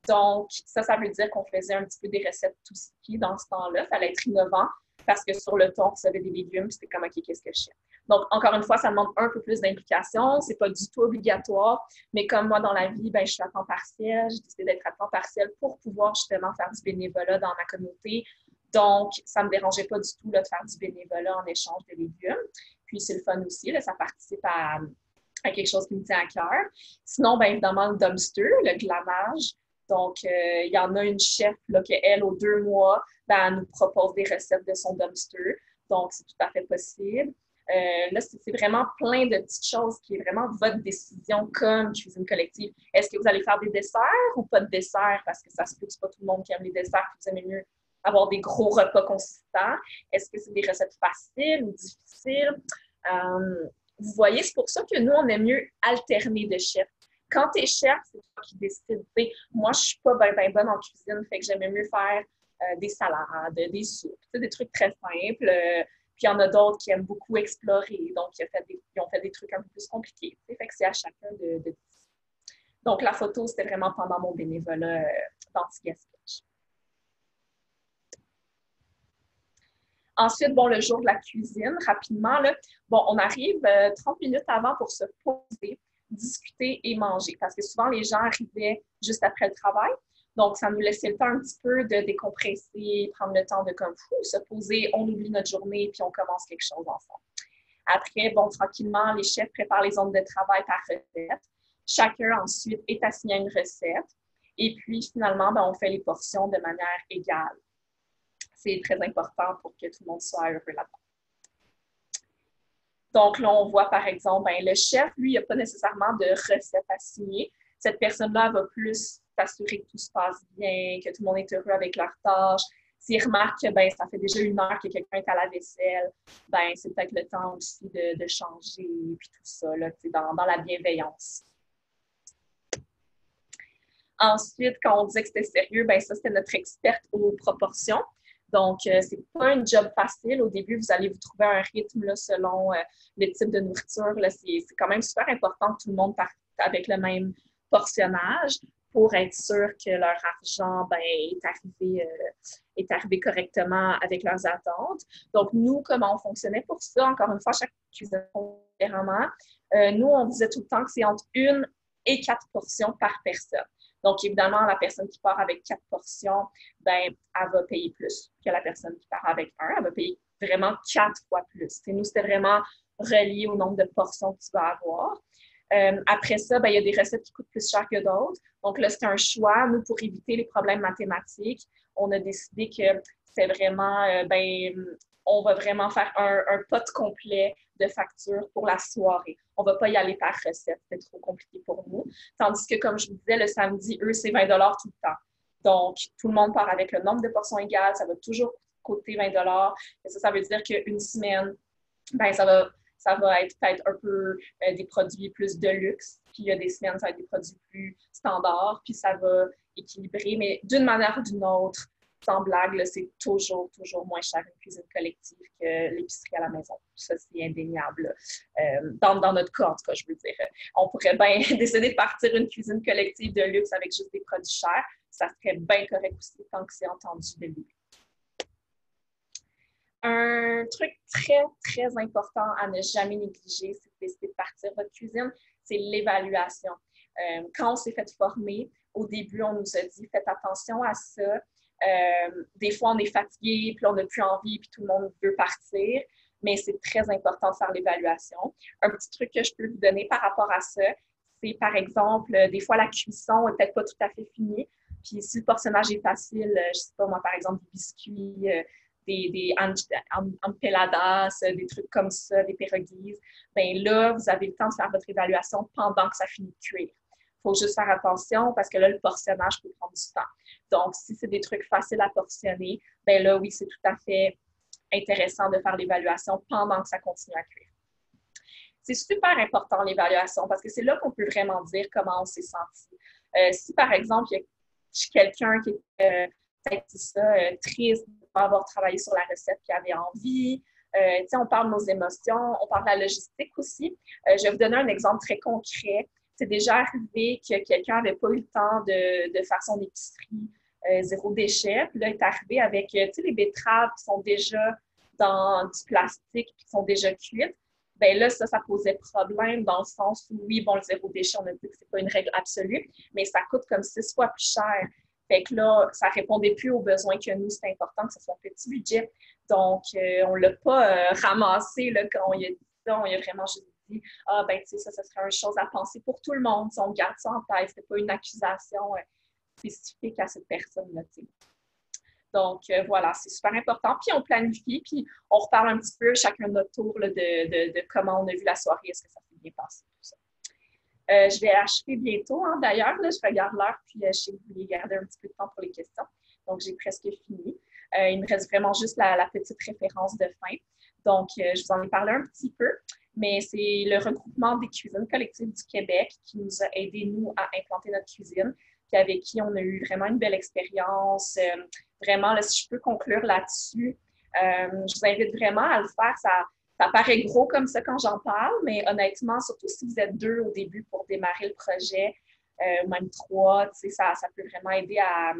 Speaker 2: Donc, ça veut dire qu'on faisait un petit peu des recettes tout ski dans ce temps-là. Il fallait être innovant parce que sur le ton, on recevait des légumes, c'était comme, OK, qu'est-ce que je fais? Donc, encore une fois, ça demande un peu plus d'implication. C'est pas du tout obligatoire, mais comme moi, dans la vie, ben, je suis à temps partiel. J'ai décidé d'être à temps partiel pour pouvoir justement faire du bénévolat dans ma communauté. Donc, ça me dérangeait pas du tout là, de faire du bénévolat en échange de légumes. Puis, c'est le fun aussi, là, ça participe à quelque chose qui me tient à cœur. Sinon, bien évidemment, le dumpster, le glamage. Donc, il y en a une chef là, qui, elle, aux 2 mois, ben, elle nous propose des recettes de son dumpster. Donc, c'est tout à fait possible. Là, c'est vraiment plein de petites choses qui est vraiment votre décision comme cuisine collective. Est-ce que vous allez faire des desserts ou pas de desserts? Parce que ça se peut que c'est pas tout le monde qui aime les desserts, que vous aimez mieux avoir des gros repas consistants. Est-ce que c'est des recettes faciles ou difficiles? Vous voyez, c'est pour ça que nous, on aime mieux alterner de chefs. Quand tu es chef, c'est toi qui décides. Moi, je ne suis pas bien bonne en cuisine, fait que j'aimais mieux faire des salades, des soupes, des trucs très simples. Puis il y en a d'autres qui aiment beaucoup explorer, donc ils ont fait des trucs un peu plus compliqués. Fait que c'est à chacun de décider. Donc la photo, c'était vraiment pendant mon bénévolat d'anti-gaspillage. Ensuite, bon, le jour de la cuisine, rapidement, là, bon, on arrive 30 minutes avant pour se poser, discuter et manger. Parce que souvent, les gens arrivaient juste après le travail. Donc, ça nous laissait le temps un petit peu de décompresser, prendre le temps de comme se poser, on oublie notre journée, puis on commence quelque chose ensemble. Après, bon, tranquillement, les chefs préparent les zones de travail par recette. Chacun, ensuite, est assigné à une recette. Et puis, finalement, ben, on fait les portions de manière égale. C'est très important pour que tout le monde soit heureux là-dedans. Donc, là, on voit, par exemple, ben, le chef, lui, il n'a pas nécessairement de recette à signer. Cette personne-là va plus s'assurer que tout se passe bien, que tout le monde est heureux avec leur tâche. S'il remarque que ben, ça fait déjà 1 heure que quelqu'un est à la vaisselle, ben, c'est peut-être le temps aussi de changer, puis tout ça, là, dans la bienveillance. Ensuite, quand on disait que c'était sérieux, ben, ça, c'était notre experte aux proportions. Donc, c'est pas un job facile. Au début, vous allez vous trouver un rythme là, selon le type de nourriture. C'est quand même super important que tout le monde parte avec le même portionnage pour être sûr que leur argent ben, est arrivé correctement avec leurs attentes. Donc, nous, comment on fonctionnait pour ça? Encore une fois, chaque cuisine différemment. Nous, on disait tout le temps que c'est entre 1 et 4 portions par personne. Donc, évidemment, la personne qui part avec 4 portions, ben, elle va payer plus que la personne qui part avec 1. Elle va payer vraiment 4 fois plus. Et nous, c'était vraiment relié au nombre de portions que tu vas avoir. Après ça, ben, il y a des recettes qui coûtent plus cher que d'autres. Donc là, c'est un choix. Nous, pour éviter les problèmes mathématiques, on a décidé que c'était vraiment on va vraiment faire un pot complet de factures pour la soirée. On ne va pas y aller par recette, c'est trop compliqué pour nous. Tandis que, comme je vous disais, le samedi, eux, c'est 20 tout le temps. Donc, tout le monde part avec le nombre de portions égales, ça va toujours coûter 20 et ça veut dire qu'une semaine, ben, ça va être peut-être un peu des produits plus de luxe. Puis il y a des semaines, ça va être des produits plus standards. Puis ça va équilibrer. Mais d'une manière ou d'une autre, sans blague, là, c'est toujours moins cher une cuisine collective que l'épicerie à la maison. Ça, c'est indéniable. Dans notre cas, en tout cas, je veux dire. On pourrait bien décider de partir une cuisine collective de luxe avec juste des produits chers. Ça serait bien correct aussi tant que c'est entendu de lui. Un truc très important à ne jamais négliger, si vous décidez de partir votre cuisine, c'est l'évaluation. Quand on s'est fait former, au début, on nous a dit faites attention à ça. Des fois, on est fatigué, puis on n'a plus envie, puis tout le monde veut partir, mais c'est très important de faire l'évaluation. Un petit truc que je peux vous donner par rapport à ça, c'est par exemple, des fois, la cuisson n'est peut-être pas tout à fait finie, puis si le portionnage est facile, je ne sais pas moi, par exemple, des biscuits, des empeladas, des trucs comme ça, des pierogies, bien là, vous avez le temps de faire votre évaluation pendant que ça finit de cuire. Il faut juste faire attention parce que là, le portionnage peut prendre du temps. Donc, si c'est des trucs faciles à portionner, bien là, oui, c'est tout à fait intéressant de faire l'évaluation pendant que ça continue à cuire. C'est super important, l'évaluation, parce que c'est là qu'on peut vraiment dire comment on s'est senti. Si, par exemple, il y a quelqu'un qui est peut-être triste de ne pas avoir travaillé sur la recette qui avait envie. On parle de nos émotions, on parle de la logistique aussi. Je vais vous donner un exemple très concret. C'est déjà arrivé que quelqu'un n'avait pas eu le temps de faire son épicerie zéro déchet. Puis là, il est arrivé avec les betteraves qui sont déjà dans du plastique et qui sont déjà cuites. Bien là, ça posait problème dans le sens où, oui, bon, le zéro déchet, on a dit que ce n'est pas une règle absolue, mais ça coûte comme 6 fois plus cher. Fait que là, ça ne répondait plus aux besoins que nous, c'était important que ce soit un petit budget. Donc, on ne l'a pas ramassé là, quand on y a dit ça. On y a vraiment juste dit, ah, ben, tu sais, ça serait une chose à penser pour tout le monde. Si on garde ça en tête, ce n'est pas une accusation spécifique à cette personne-là, tu sais. Donc, voilà, c'est super important. Puis, on planifie, puis on reparle un petit peu chacun de notre tour là, de comment on a vu la soirée, est-ce que ça s'est bien passé, tout ça. Je vais achever bientôt, hein, d'ailleurs. Là, je regarde l'heure, puis je sais que vous voulez garder un petit peu de temps pour les questions. Donc, j'ai presque fini. Il me reste vraiment juste la petite référence de fin. Donc, je vous en ai parlé un petit peu, mais c'est le regroupement des cuisines collectives du Québec qui nous a aidés, nous, à implanter notre cuisine, puis avec qui on a eu vraiment une belle expérience. Vraiment, là, si je peux conclure là-dessus, je vous invite vraiment à le faire. Ça paraît gros comme ça quand j'en parle, mais honnêtement, surtout si vous êtes 2 au début pour démarrer le projet, ou même 3, ça peut vraiment aider à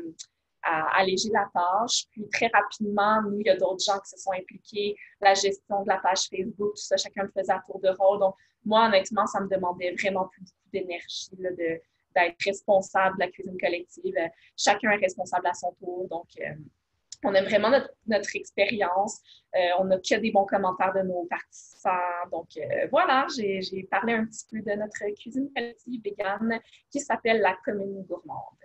Speaker 2: alléger la tâche. Puis très rapidement, nous, il y a d'autres gens qui se sont impliqués, la gestion de la page Facebook, tout ça, chacun le faisait à tour de rôle. Donc, moi, honnêtement, ça me demandait vraiment plus beaucoup d'énergie d'être responsable de la cuisine collective. Chacun est responsable à son tour. Donc, on aime vraiment notre expérience. On n'a que des bons commentaires de nos participants. Donc, voilà, j'ai parlé un petit peu de notre cuisine collective végane qui s'appelle la Commune Gourmande.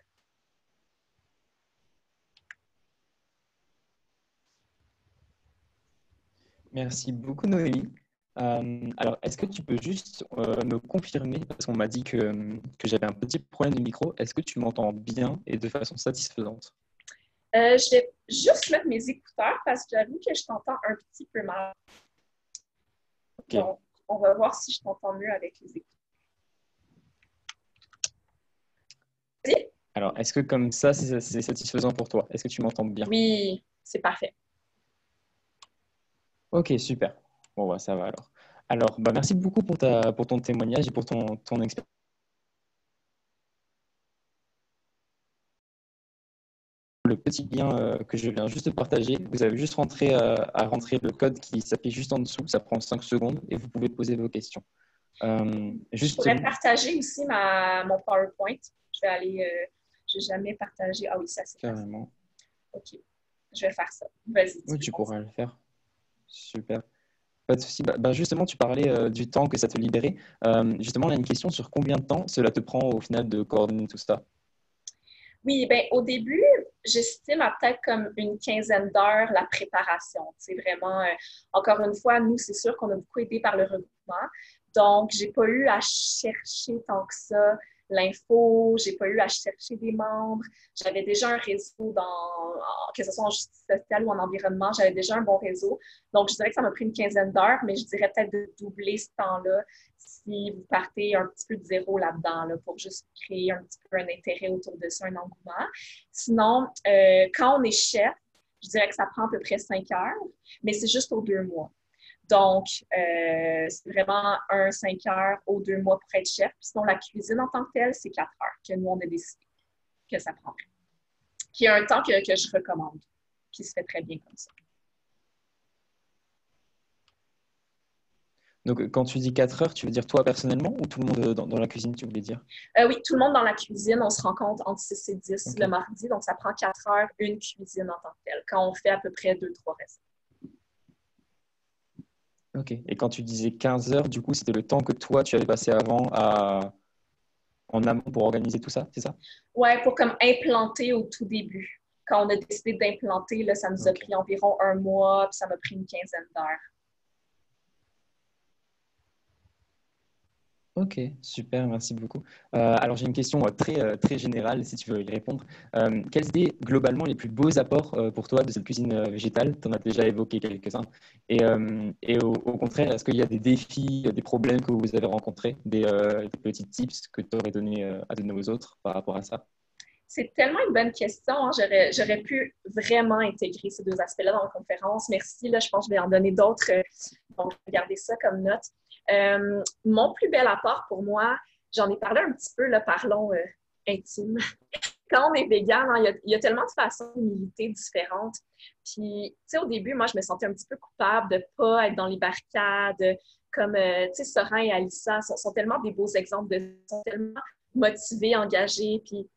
Speaker 1: Merci beaucoup, Noémie. Alors, est-ce que tu peux juste me confirmer, parce qu'on m'a dit que j'avais un petit problème de micro, est-ce que tu m'entends bien et de façon satisfaisante?
Speaker 2: Je vais juste mettre mes écouteurs parce que j'avoue que je t'entends un petit peu mal.
Speaker 1: Okay.
Speaker 2: Donc, on va voir si je t'entends mieux avec les écouteurs.
Speaker 1: Alors, est-ce que comme ça, c'est satisfaisant pour toi? Est-ce que tu m'entends bien?
Speaker 2: Oui, c'est parfait.
Speaker 1: Ok, super. Bon, bah, ça va alors. Alors, bah, merci beaucoup pour ton témoignage et pour ton expérience. Le petit lien que je viens juste de partager, vous avez juste à rentrer le code qui s'affiche juste en dessous. Ça prend 5 secondes et vous pouvez poser vos questions.
Speaker 2: Je pourrais partager aussi mon PowerPoint. Je vais aller... je n'ai jamais partagé. Ah oui, ça c'est
Speaker 1: carrément.
Speaker 2: OK. Je vais faire ça. Vas-y.
Speaker 1: Oui, tu pourras le faire. Super. Pas de souci. Bah, justement, tu parlais du temps que ça te libérait. Justement, on a une question sur combien de temps cela te prend au final de coordonner tout ça?
Speaker 2: Oui, bien, au début, j'estime à peut-être comme une quinzaine d'heures la préparation. C'est vraiment, encore une fois, nous, c'est sûr qu'on a beaucoup aidé par le regroupement. Donc, j'ai pas eu à chercher tant que ça l'info, j'ai pas eu à chercher des membres. J'avais déjà un réseau que ce soit en justice sociale ou en environnement, j'avais déjà un bon réseau. Donc, je dirais que ça m'a pris une quinzaine d'heures, mais je dirais peut-être de doubler ce temps-là si vous partez un petit peu de zéro là-dedans, là, pour juste créer un petit peu un intérêt autour de ça, un engouement. Sinon, quand on est chef, je dirais que ça prend à peu près 5 heures, mais c'est juste aux 2 mois. Donc, c'est vraiment 5 heures aux 2 mois pour être chef. Puis sinon, la cuisine en tant que telle, c'est 4 heures que nous, on a décidé que ça prendrait. Qui est un temps que je recommande, qui se fait très bien comme ça.
Speaker 1: Donc, quand tu dis 4 heures, tu veux dire toi personnellement ou tout le monde dans la cuisine, tu voulais dire?
Speaker 2: Oui, tout le monde dans la cuisine. On se rencontre entre 6 et 10 le mardi. Donc, ça prend 4 heures, une cuisine en tant que telle, quand on fait à peu près 2-3 recettes.
Speaker 1: Ok. Et quand tu disais 15 heures, du coup, c'était le temps que toi, tu avais passé avant en amont pour organiser tout ça, c'est ça?
Speaker 2: Ouais, pour comme implanter au tout début. Quand on a décidé d'implanter, là, ça nous a pris environ 1 mois, puis ça m'a pris une quinzaine d'heures.
Speaker 1: Ok, super, merci beaucoup. Alors j'ai une question très générale, si tu veux y répondre. Quels étaient globalement les plus beaux apports pour toi de cette cuisine végétale? Tu en as déjà évoqué quelques-uns. Et au contraire, est-ce qu'il y a des défis, des problèmes que vous avez rencontrés, des petits tips que tu aurais à donner aux autres par rapport à ça?
Speaker 2: C'est tellement une bonne question. Hein. J'aurais pu vraiment intégrer ces deux aspects-là dans la conférence. Merci. Là, je pense que je vais en donner d'autres. Donc, je vais garder ça comme note. Mon plus bel apport pour moi, j'en ai parlé un petit peu, là, parlons intime. Quand on est vegan, hein, il y a tellement de façons de militer différentes. Puis, tu sais, au début, moi, je me sentais un petit peu coupable de ne pas être dans les barricades. Comme, tu sais, Sorin et Alissa sont tellement des beaux exemples, sont tellement motivés, engagés. Puis,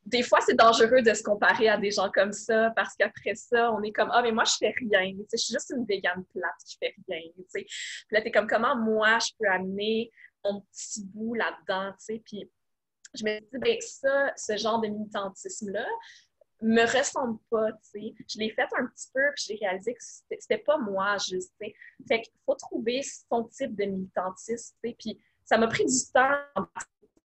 Speaker 2: des fois, c'est dangereux de se comparer à des gens comme ça parce qu'après ça, on est comme ah, mais moi, je fais rien. Tu sais, je suis juste une végane plate qui fait rien. Tu sais. Puis là, tu es comme comment moi, je peux amener mon petit bout là-dedans. Tu sais. Puis je me dis, ben ça, ce genre de militantisme-là me ressemble pas. Tu sais. Je l'ai fait un petit peu, puis j'ai réalisé que c'était pas moi juste. Tu sais. Fait qu'il faut trouver son type de militantisme. Tu sais. Puis ça m'a pris du temps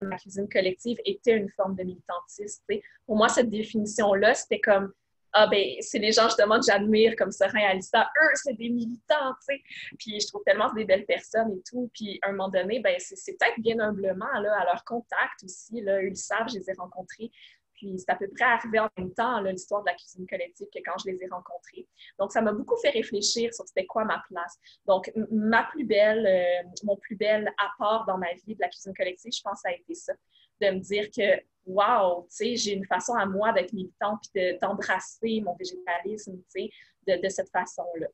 Speaker 2: ma cuisine collective était une forme de militantisme. T'sais. Pour moi, cette définition-là, c'était comme ah ben c'est les gens justement que j'admire comme Sorin et Alissa, eux, c'est des militants, tu sais. Puis je trouve tellement des belles personnes et tout. Puis à un moment donné, ben c'est peut-être bien humblement là, à leur contact aussi. Là, eux le savent, je les ai rencontrés. Puis c'est à peu près arrivé en même temps, là, l'histoire de la cuisine collective que quand je les ai rencontrés. Donc, ça m'a beaucoup fait réfléchir sur c'était quoi ma place. Donc, mon plus bel apport dans ma vie de la cuisine collective, je pense, ça a été ça. De me dire que, wow, tu sais, j'ai une façon à moi d'être militante puis d'embrasser mon végétalisme, tu sais, de cette façon-là.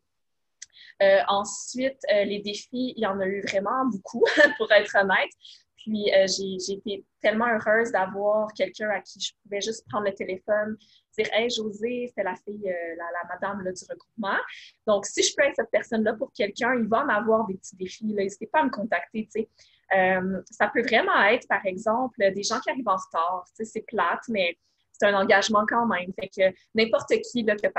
Speaker 2: Ensuite, les défis, il y en a eu vraiment beaucoup, pour être honnête. Puis, j'ai été tellement heureuse d'avoir quelqu'un à qui je pouvais juste prendre le téléphone, dire « Hey, Josée, c'était la fille, la madame là, du regroupement. » Donc, si je peux être cette personne-là pour quelqu'un, il va en avoir des petits défis. N'hésitez pas à me contacter, tu sais. Ça peut vraiment être, par exemple, des gens qui arrivent en retard. Tu sais, c'est plate, mais c'est un engagement quand même. Fait que n'importe qui là, qui a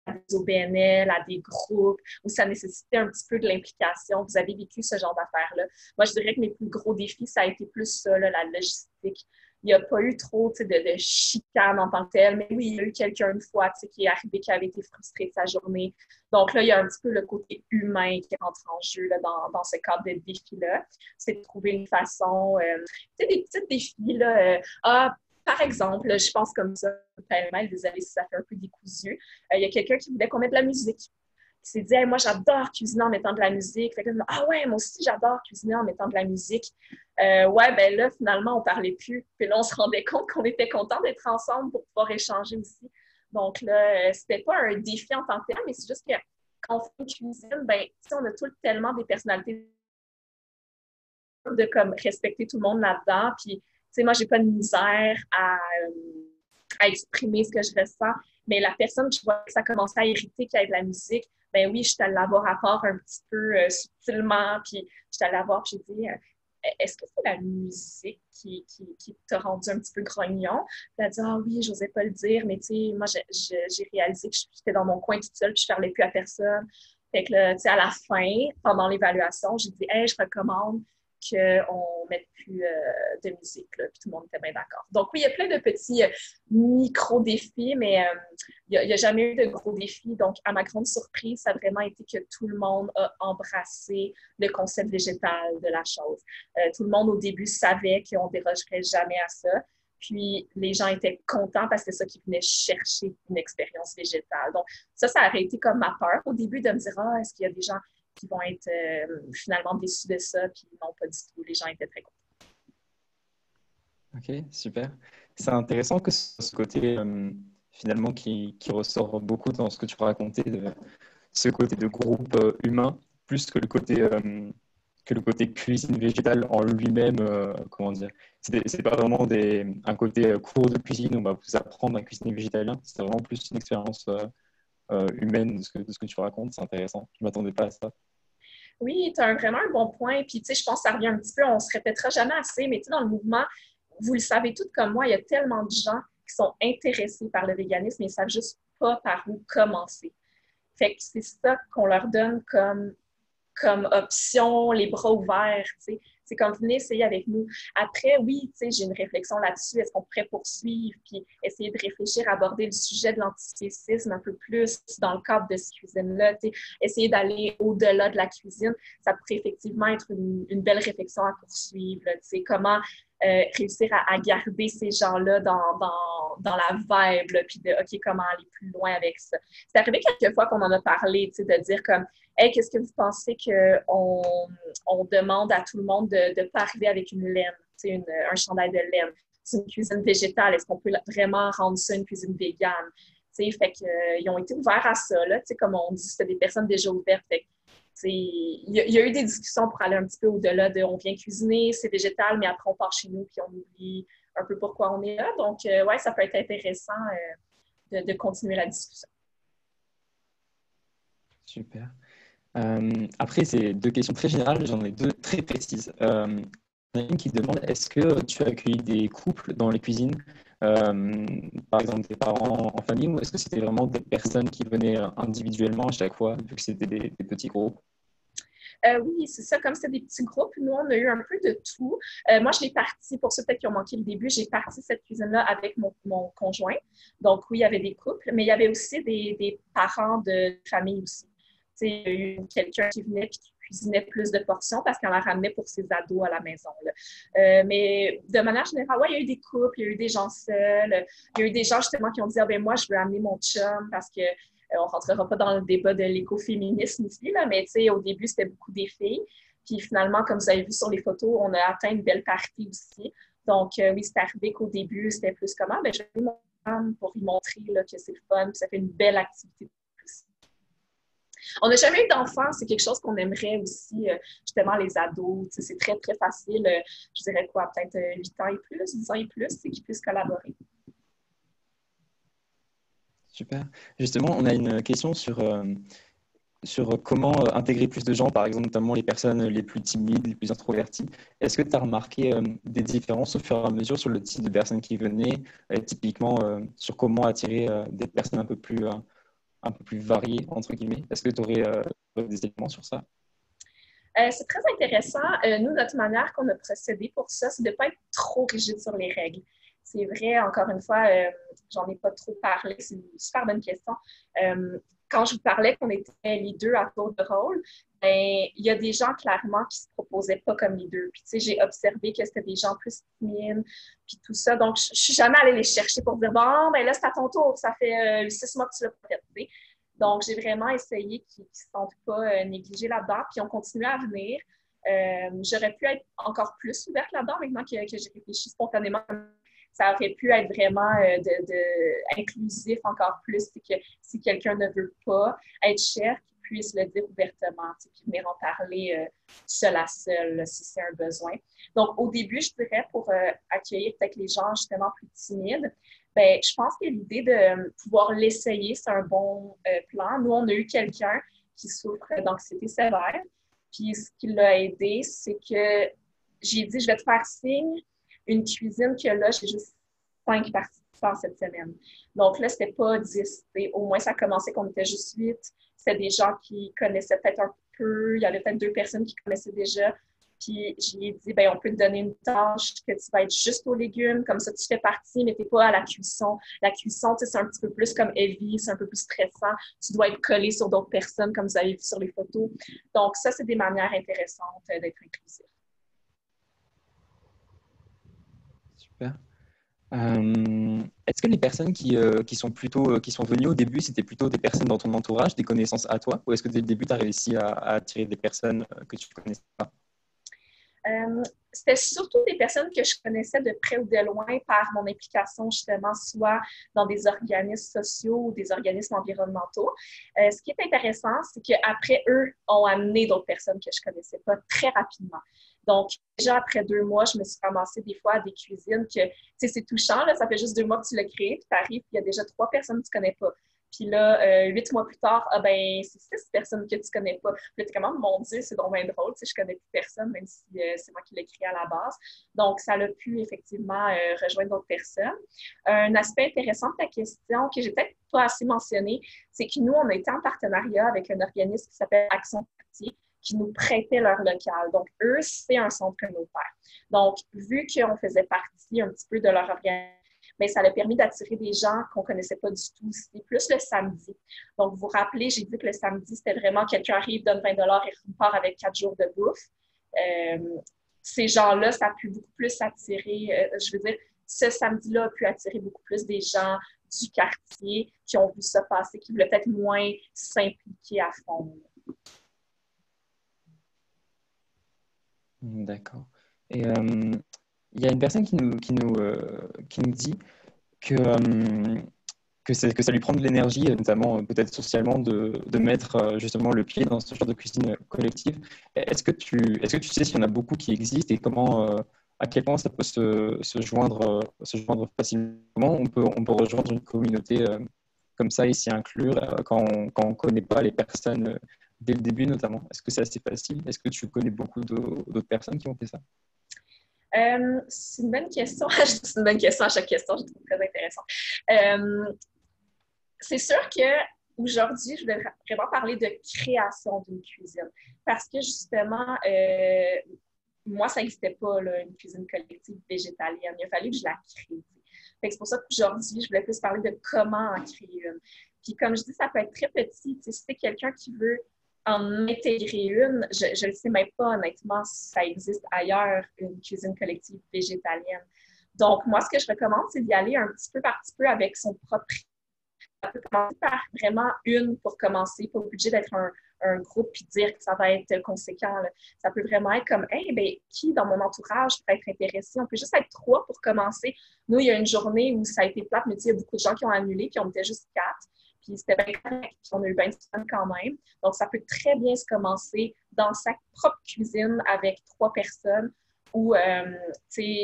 Speaker 2: à des OBNL, à des groupes, où ça nécessitait un petit peu de l'implication. Vous avez vécu ce genre d'affaires-là. Moi, je dirais que mes plus gros défis, ça a été plus ça, là, la logistique. Il n'y a pas eu trop de chicane en tant que tel, mais oui, il y a eu quelqu'un une fois qui est arrivé qui avait été frustré de sa journée. Donc là, il y a un petit peu le côté humain qui rentre en jeu là, dans ce cadre de défi-là. C'est de trouver une façon, des petits défis, là, par exemple, je pense comme ça, pêle-mêle, désolé si ça fait un peu décousu. Il y a quelqu'un qui voulait qu'on mette de la musique. Il s'est dit hey, moi, j'adore cuisiner en mettant de la musique. Fait que, ah ouais, moi aussi, j'adore cuisiner en mettant de la musique. Ouais, ben là, finalement, on parlait plus. Puis là, on se rendait compte qu'on était contents d'être ensemble pour pouvoir échanger aussi. Donc là, c'était pas un défi en tant que tel, mais c'est juste que quand on fait une cuisine, ben, on a tellement des personnalités de comme respecter tout le monde là-dedans. Puis sais, moi, j'ai pas de misère à exprimer ce que je ressens, mais la personne, je vois que ça commençait à irriter qu'il y ait de la musique, ben oui, je suis allée la voir à part un petit peu subtilement, puis je suis allée la voir, puis j'ai dit, est-ce que c'est la musique qui t'a rendu un petit peu grognon? Elle a dit, ah oui, j'osais pas le dire, mais tu sais, moi, j'ai réalisé que j'étais dans mon coin toute seule, puis je parlais plus à personne. Fait que là, tu sais, à la fin, pendant l'évaluation, j'ai dit, hey, je recommande qu'on ne mette plus de musique, là, puis tout le monde était bien d'accord. Donc oui, il y a plein de petits micro-défis, mais il n'y a jamais eu de gros défis. Donc, à ma grande surprise, ça a vraiment été que tout le monde a embrassé le concept végétal de la chose. Tout le monde, au début, savait qu'on ne dérogerait jamais à ça. Puis, les gens étaient contents parce que c'est ça qu'ils venaient chercher, une expérience végétale. Donc, ça aurait été comme ma peur au début de me dire, ah, est-ce qu'il y a des gens qui vont être finalement déçus de ça? Puis non, pas du tout. Les gens étaient très contents.
Speaker 1: Ok, super. C'est intéressant que ce côté finalement qui ressort beaucoup dans ce que tu racontais, ce côté de groupe humain, plus que le côté cuisine végétale en lui-même, comment dire. C'est pas vraiment un côté cours de cuisine où on va vous apprendre à cuisiner végétalien, c'est vraiment plus une expérience humaine de ce que tu racontes, c'est intéressant. Je ne m'attendais pas à ça.
Speaker 2: Oui, tu as vraiment un bon point. Puis, tu sais, je pense que ça revient un petit peu, on se répétera jamais assez, mais tu sais, dans le mouvement, vous le savez toutes comme moi, il y a tellement de gens qui sont intéressés par le véganisme, mais ils ne savent juste pas par où commencer. Fait que c'est ça qu'on leur donne comme option, les bras ouverts, tu sais. C'est comme venez essayer avec nous. Après, oui, tu sais, j'ai une réflexion là-dessus. Est-ce qu'on pourrait poursuivre puis essayer de réfléchir, aborder le sujet de l'antispécisme un peu plus dans le cadre de cette cuisine-là, tu sais, essayer d'aller au-delà de la cuisine. Ça pourrait effectivement être une belle réflexion à poursuivre, là, tu sais, comment réussir à garder ces gens-là dans la vibe, là, puis de, OK, comment aller plus loin avec ça. C'est arrivé quelques fois qu'on en a parlé, tu sais, de dire comme, hey, qu'est-ce que vous pensez qu'on demande à tout le monde de ne pas arriver avec une laine, tu sais, un chandail de laine? C'est une cuisine végétale. Est-ce qu'on peut vraiment rendre ça une cuisine végane? Tu sais, fait qu'ils ont été ouverts à ça, là, tu sais, comme on dit, c'était des personnes déjà ouvertes. Fait il y a eu des discussions pour aller un petit peu au-delà de on vient cuisiner, c'est végétal, mais après on part chez nous puis on oublie un peu pourquoi on est là. Donc, ouais, ça peut être intéressant de continuer la discussion.
Speaker 1: Super. Après, c'est deux questions très générales, j'en ai deux très précises. Il y en a une qui demande, est-ce que tu as accueilli des couples dans les cuisines, par exemple des parents en famille, ou est-ce que c'était vraiment des personnes qui venaient individuellement à chaque fois, vu que c'était des petits groupes?
Speaker 2: Oui, c'est ça. Comme c'était des petits groupes, nous, on a eu un peu de tout. Moi, je l'ai parti, pour ceux peut-être qui ont manqué le début, j'ai parti cette cuisine-là avec mon conjoint. Donc, oui, il y avait des couples, mais il y avait aussi des parents de famille aussi. Tu sais, il y a eu quelqu'un qui venait et qui cuisinait plus de portions parce qu'elle en ramenait pour ses ados à la maison, là. Mais de manière générale, ouais, il y a eu des couples, il y a eu des gens seuls, il y a eu des gens justement qui ont dit, ah ben moi, je veux amener mon chum parce que on ne rentrera pas dans le débat de l'écoféminisme ici, là, mais au début, c'était beaucoup des filles. Puis finalement, comme vous avez vu sur les photos, on a atteint une belle partie aussi. Donc, oui, c'est arrivé qu'au début, c'était plus comment? Ben, je vais mon femme pour lui montrer là, que c'est le fun, puis ça fait une belle activité. On n'a jamais eu d'enfants, c'est quelque chose qu'on aimerait aussi, justement, les ados. C'est très, très facile. Je dirais quoi, peut-être 8 ans et plus, 10 ans et plus, qu'ils puissent collaborer.
Speaker 1: Super. Justement, on a une question sur comment intégrer plus de gens, par exemple, notamment les personnes les plus timides, les plus introverties. Est-ce que tu as remarqué des différences au fur et à mesure sur le type de personnes qui venaient, typiquement sur comment attirer des personnes un peu plus variées, entre guillemets? Est-ce que tu aurais des éléments sur ça?
Speaker 2: C'est très intéressant. Nous, notre manière qu'on a procédé pour ça, c'est de ne pas être trop rigide sur les règles. C'est vrai, encore une fois, j'en ai pas trop parlé, c'est une super bonne question. Quand je vous parlais qu'on était les deux à tour de rôle, ben, il y a des gens clairement qui se proposaient pas comme les deux. Puis, tu sais, j'ai observé que c'était des gens plus timides, puis tout ça. Donc, je suis jamais allée les chercher pour dire, bon, ben là, c'est à ton tour, ça fait 6 mois que tu l'as pas fait. Donc, j'ai vraiment essayé qu'ils ne se sentent pas négligés là-dedans, puis on continue à venir. J'aurais pu être encore plus ouverte là-dedans maintenant que j'ai réfléchi spontanément. Ça aurait pu être vraiment inclusif encore plus, c'est que si quelqu'un ne veut pas être cher, qu'il puisse le dire ouvertement, puis venir en parler seul à seul, là, si c'est un besoin. Donc, au début, je dirais, pour accueillir peut-être les gens justement plus timides, ben, je pense que l'idée de pouvoir l'essayer, c'est un bon plan. Nous, on a eu quelqu'un qui souffre d'anxiété sévère. Puis, ce qui l'a aidé, c'est que j'ai dit, je vais te faire signe une cuisine que là, j'ai juste 5 participants cette semaine. Donc là, c'était pas 10. Au moins, ça a commencé qu'on était juste 8. C'était des gens qui connaissaient peut-être un peu. Il y avait peut-être 2 personnes qui connaissaient déjà. Puis, j'ai dit, ben on peut te donner une tâche que tu vas être juste aux légumes. Comme ça, tu fais partie, mais tu n'es pas à la cuisson. La cuisson, c'est un petit peu plus comme heavy, c'est un peu plus stressant. Tu dois être collé sur d'autres personnes, comme vous avez vu sur les photos. Donc, ça, c'est des manières intéressantes d'être inclusif.
Speaker 1: Super. Est-ce que les personnes qui sont qui sont venues au début, c'était plutôt des personnes dans ton entourage, des connaissances à toi, ou est-ce que dès le début, tu as réussi à attirer des personnes que tu ne connaissais pas?
Speaker 2: C'était surtout des personnes que je connaissais de près ou de loin par mon implication justement, soit dans des organismes sociaux ou des organismes environnementaux. Ce qui est intéressant, c'est qu'après, eux ont amené d'autres personnes que je ne connaissais pas très rapidement. Donc, déjà après 2 mois, je me suis ramassée des fois à des cuisines que, tu sais, c'est touchant, là, ça fait juste 2 mois que tu l'as créé, puis tu arrives, puis il y a déjà 3 personnes que tu ne connais pas. Puis là, 8 mois plus tard, ah ben, c'est 6 personnes que tu connais pas. Puis là, t'es comme, mon Dieu, c'est donc bien drôle, tu sais, je connais plus personne, même si c'est moi qui l'ai créé à la base. Donc, ça a pu effectivement rejoindre d'autres personnes. Un aspect intéressant de ta question, que j'ai peut-être pas assez mentionné, c'est que nous, on a été en partenariat avec un organisme qui s'appelle Action Quartier, qui nous prêtait leur local. Donc, eux, c'est un centre communautaire. Donc, vu qu'on faisait partie un petit peu de leur organisme, mais ça a permis d'attirer des gens qu'on ne connaissait pas du tout. C'était plus le samedi. Donc, vous vous rappelez, j'ai dit que le samedi, c'était vraiment quelqu'un arrive, donne 20 et repart avec 4 jours de bouffe. Ces gens-là, ça a pu beaucoup plus attirer, je veux dire, ce samedi-là a pu attirer beaucoup plus des gens du quartier qui ont vu ça passer, qui voulaient peut-être moins s'impliquer à fond.
Speaker 1: D'accord. Et il y a une personne qui nous dit que, que ça lui prend de l'énergie, notamment peut-être socialement, de mettre justement le pied dans ce genre de cuisine collective. Est-ce que tu sais s'il y en a beaucoup qui existent et comment, à quel point ça peut se joindre facilement? On peut rejoindre une communauté comme ça et s'y inclure quand on ne connaît pas les personnes dès le début notamment. Est-ce que c'est assez facile? Est-ce que tu connais beaucoup d'autres personnes qui ont fait ça?
Speaker 2: C'est une bonne question. C'est une bonne question à chaque question, je trouve très intéressant. C'est sûr qu'aujourd'hui, je vais vraiment parler de création d'une cuisine. Parce que justement, moi, ça n'existait pas, là, une cuisine collective végétalienne. Il a fallu que je la crée. C'est pour ça qu'aujourd'hui, je voulais plus parler de comment en créer une. Puis comme je dis, ça peut être très petit. Si c'est quelqu'un qui veut en intégrer une, je ne le sais même pas honnêtement si ça existe ailleurs, une cuisine collective végétalienne. Donc, moi, ce que je recommande, c'est d'y aller un petit peu par petit peu avec son propre. Ça peut commencer par vraiment une pour commencer, pas obligé d'être un groupe puis dire que ça va être conséquent. Là. Ça peut vraiment être comme, hey, ben, qui dans mon entourage pourrait être intéressé? On peut juste être 3 pour commencer. Nous, il y a une journée où ça a été plate, mais il y a beaucoup de gens qui ont annulé, puis on était juste 4. Puis c'était bien correct, puis on a eu bien de fun quand même. Donc, ça peut très bien se commencer dans sa propre cuisine avec 3 personnes ou,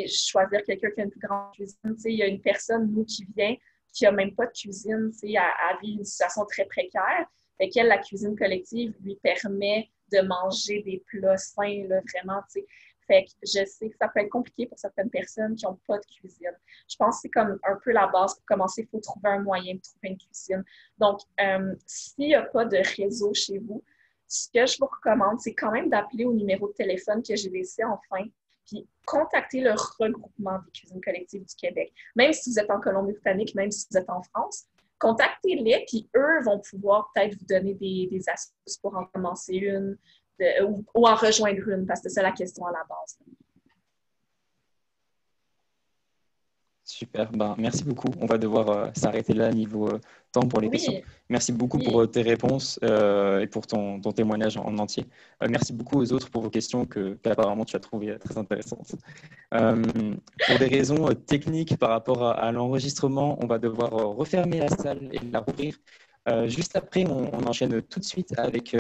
Speaker 2: choisir quelqu'un qui a une plus grande cuisine. Il y a une personne, nous, qui vient, qui n'a même pas de cuisine, elle vit une situation très précaire. Fait qu'elle, la cuisine collective lui permet de manger des plats sains, là, vraiment, tu sais. Fait que je sais que ça peut être compliqué pour certaines personnes qui n'ont pas de cuisine. Je pense que c'est comme un peu la base pour commencer. Il faut trouver un moyen de trouver une cuisine. Donc, s'il n'y a pas de réseau chez vous, ce que je vous recommande, c'est quand même d'appeler au numéro de téléphone que j'ai laissé en fin, puis contacter le regroupement des cuisines collectives du Québec. Même si vous êtes en Colombie-Britannique, même si vous êtes en France, contactez-les, puis eux vont pouvoir peut-être vous donner des astuces pour en commencer une ou en rejoindre une, parce que c'est ça la question à la base.
Speaker 1: Super, ben, merci beaucoup. On va devoir s'arrêter là niveau temps pour les questions. Merci beaucoup pour tes réponses et pour ton témoignage en entier. Merci beaucoup aux autres pour vos questions qu'apparemment tu as trouvées très intéressantes. Pour des raisons techniques par rapport à l'enregistrement, on va devoir refermer la salle et la rouvrir. Juste après, on enchaîne tout de suite avec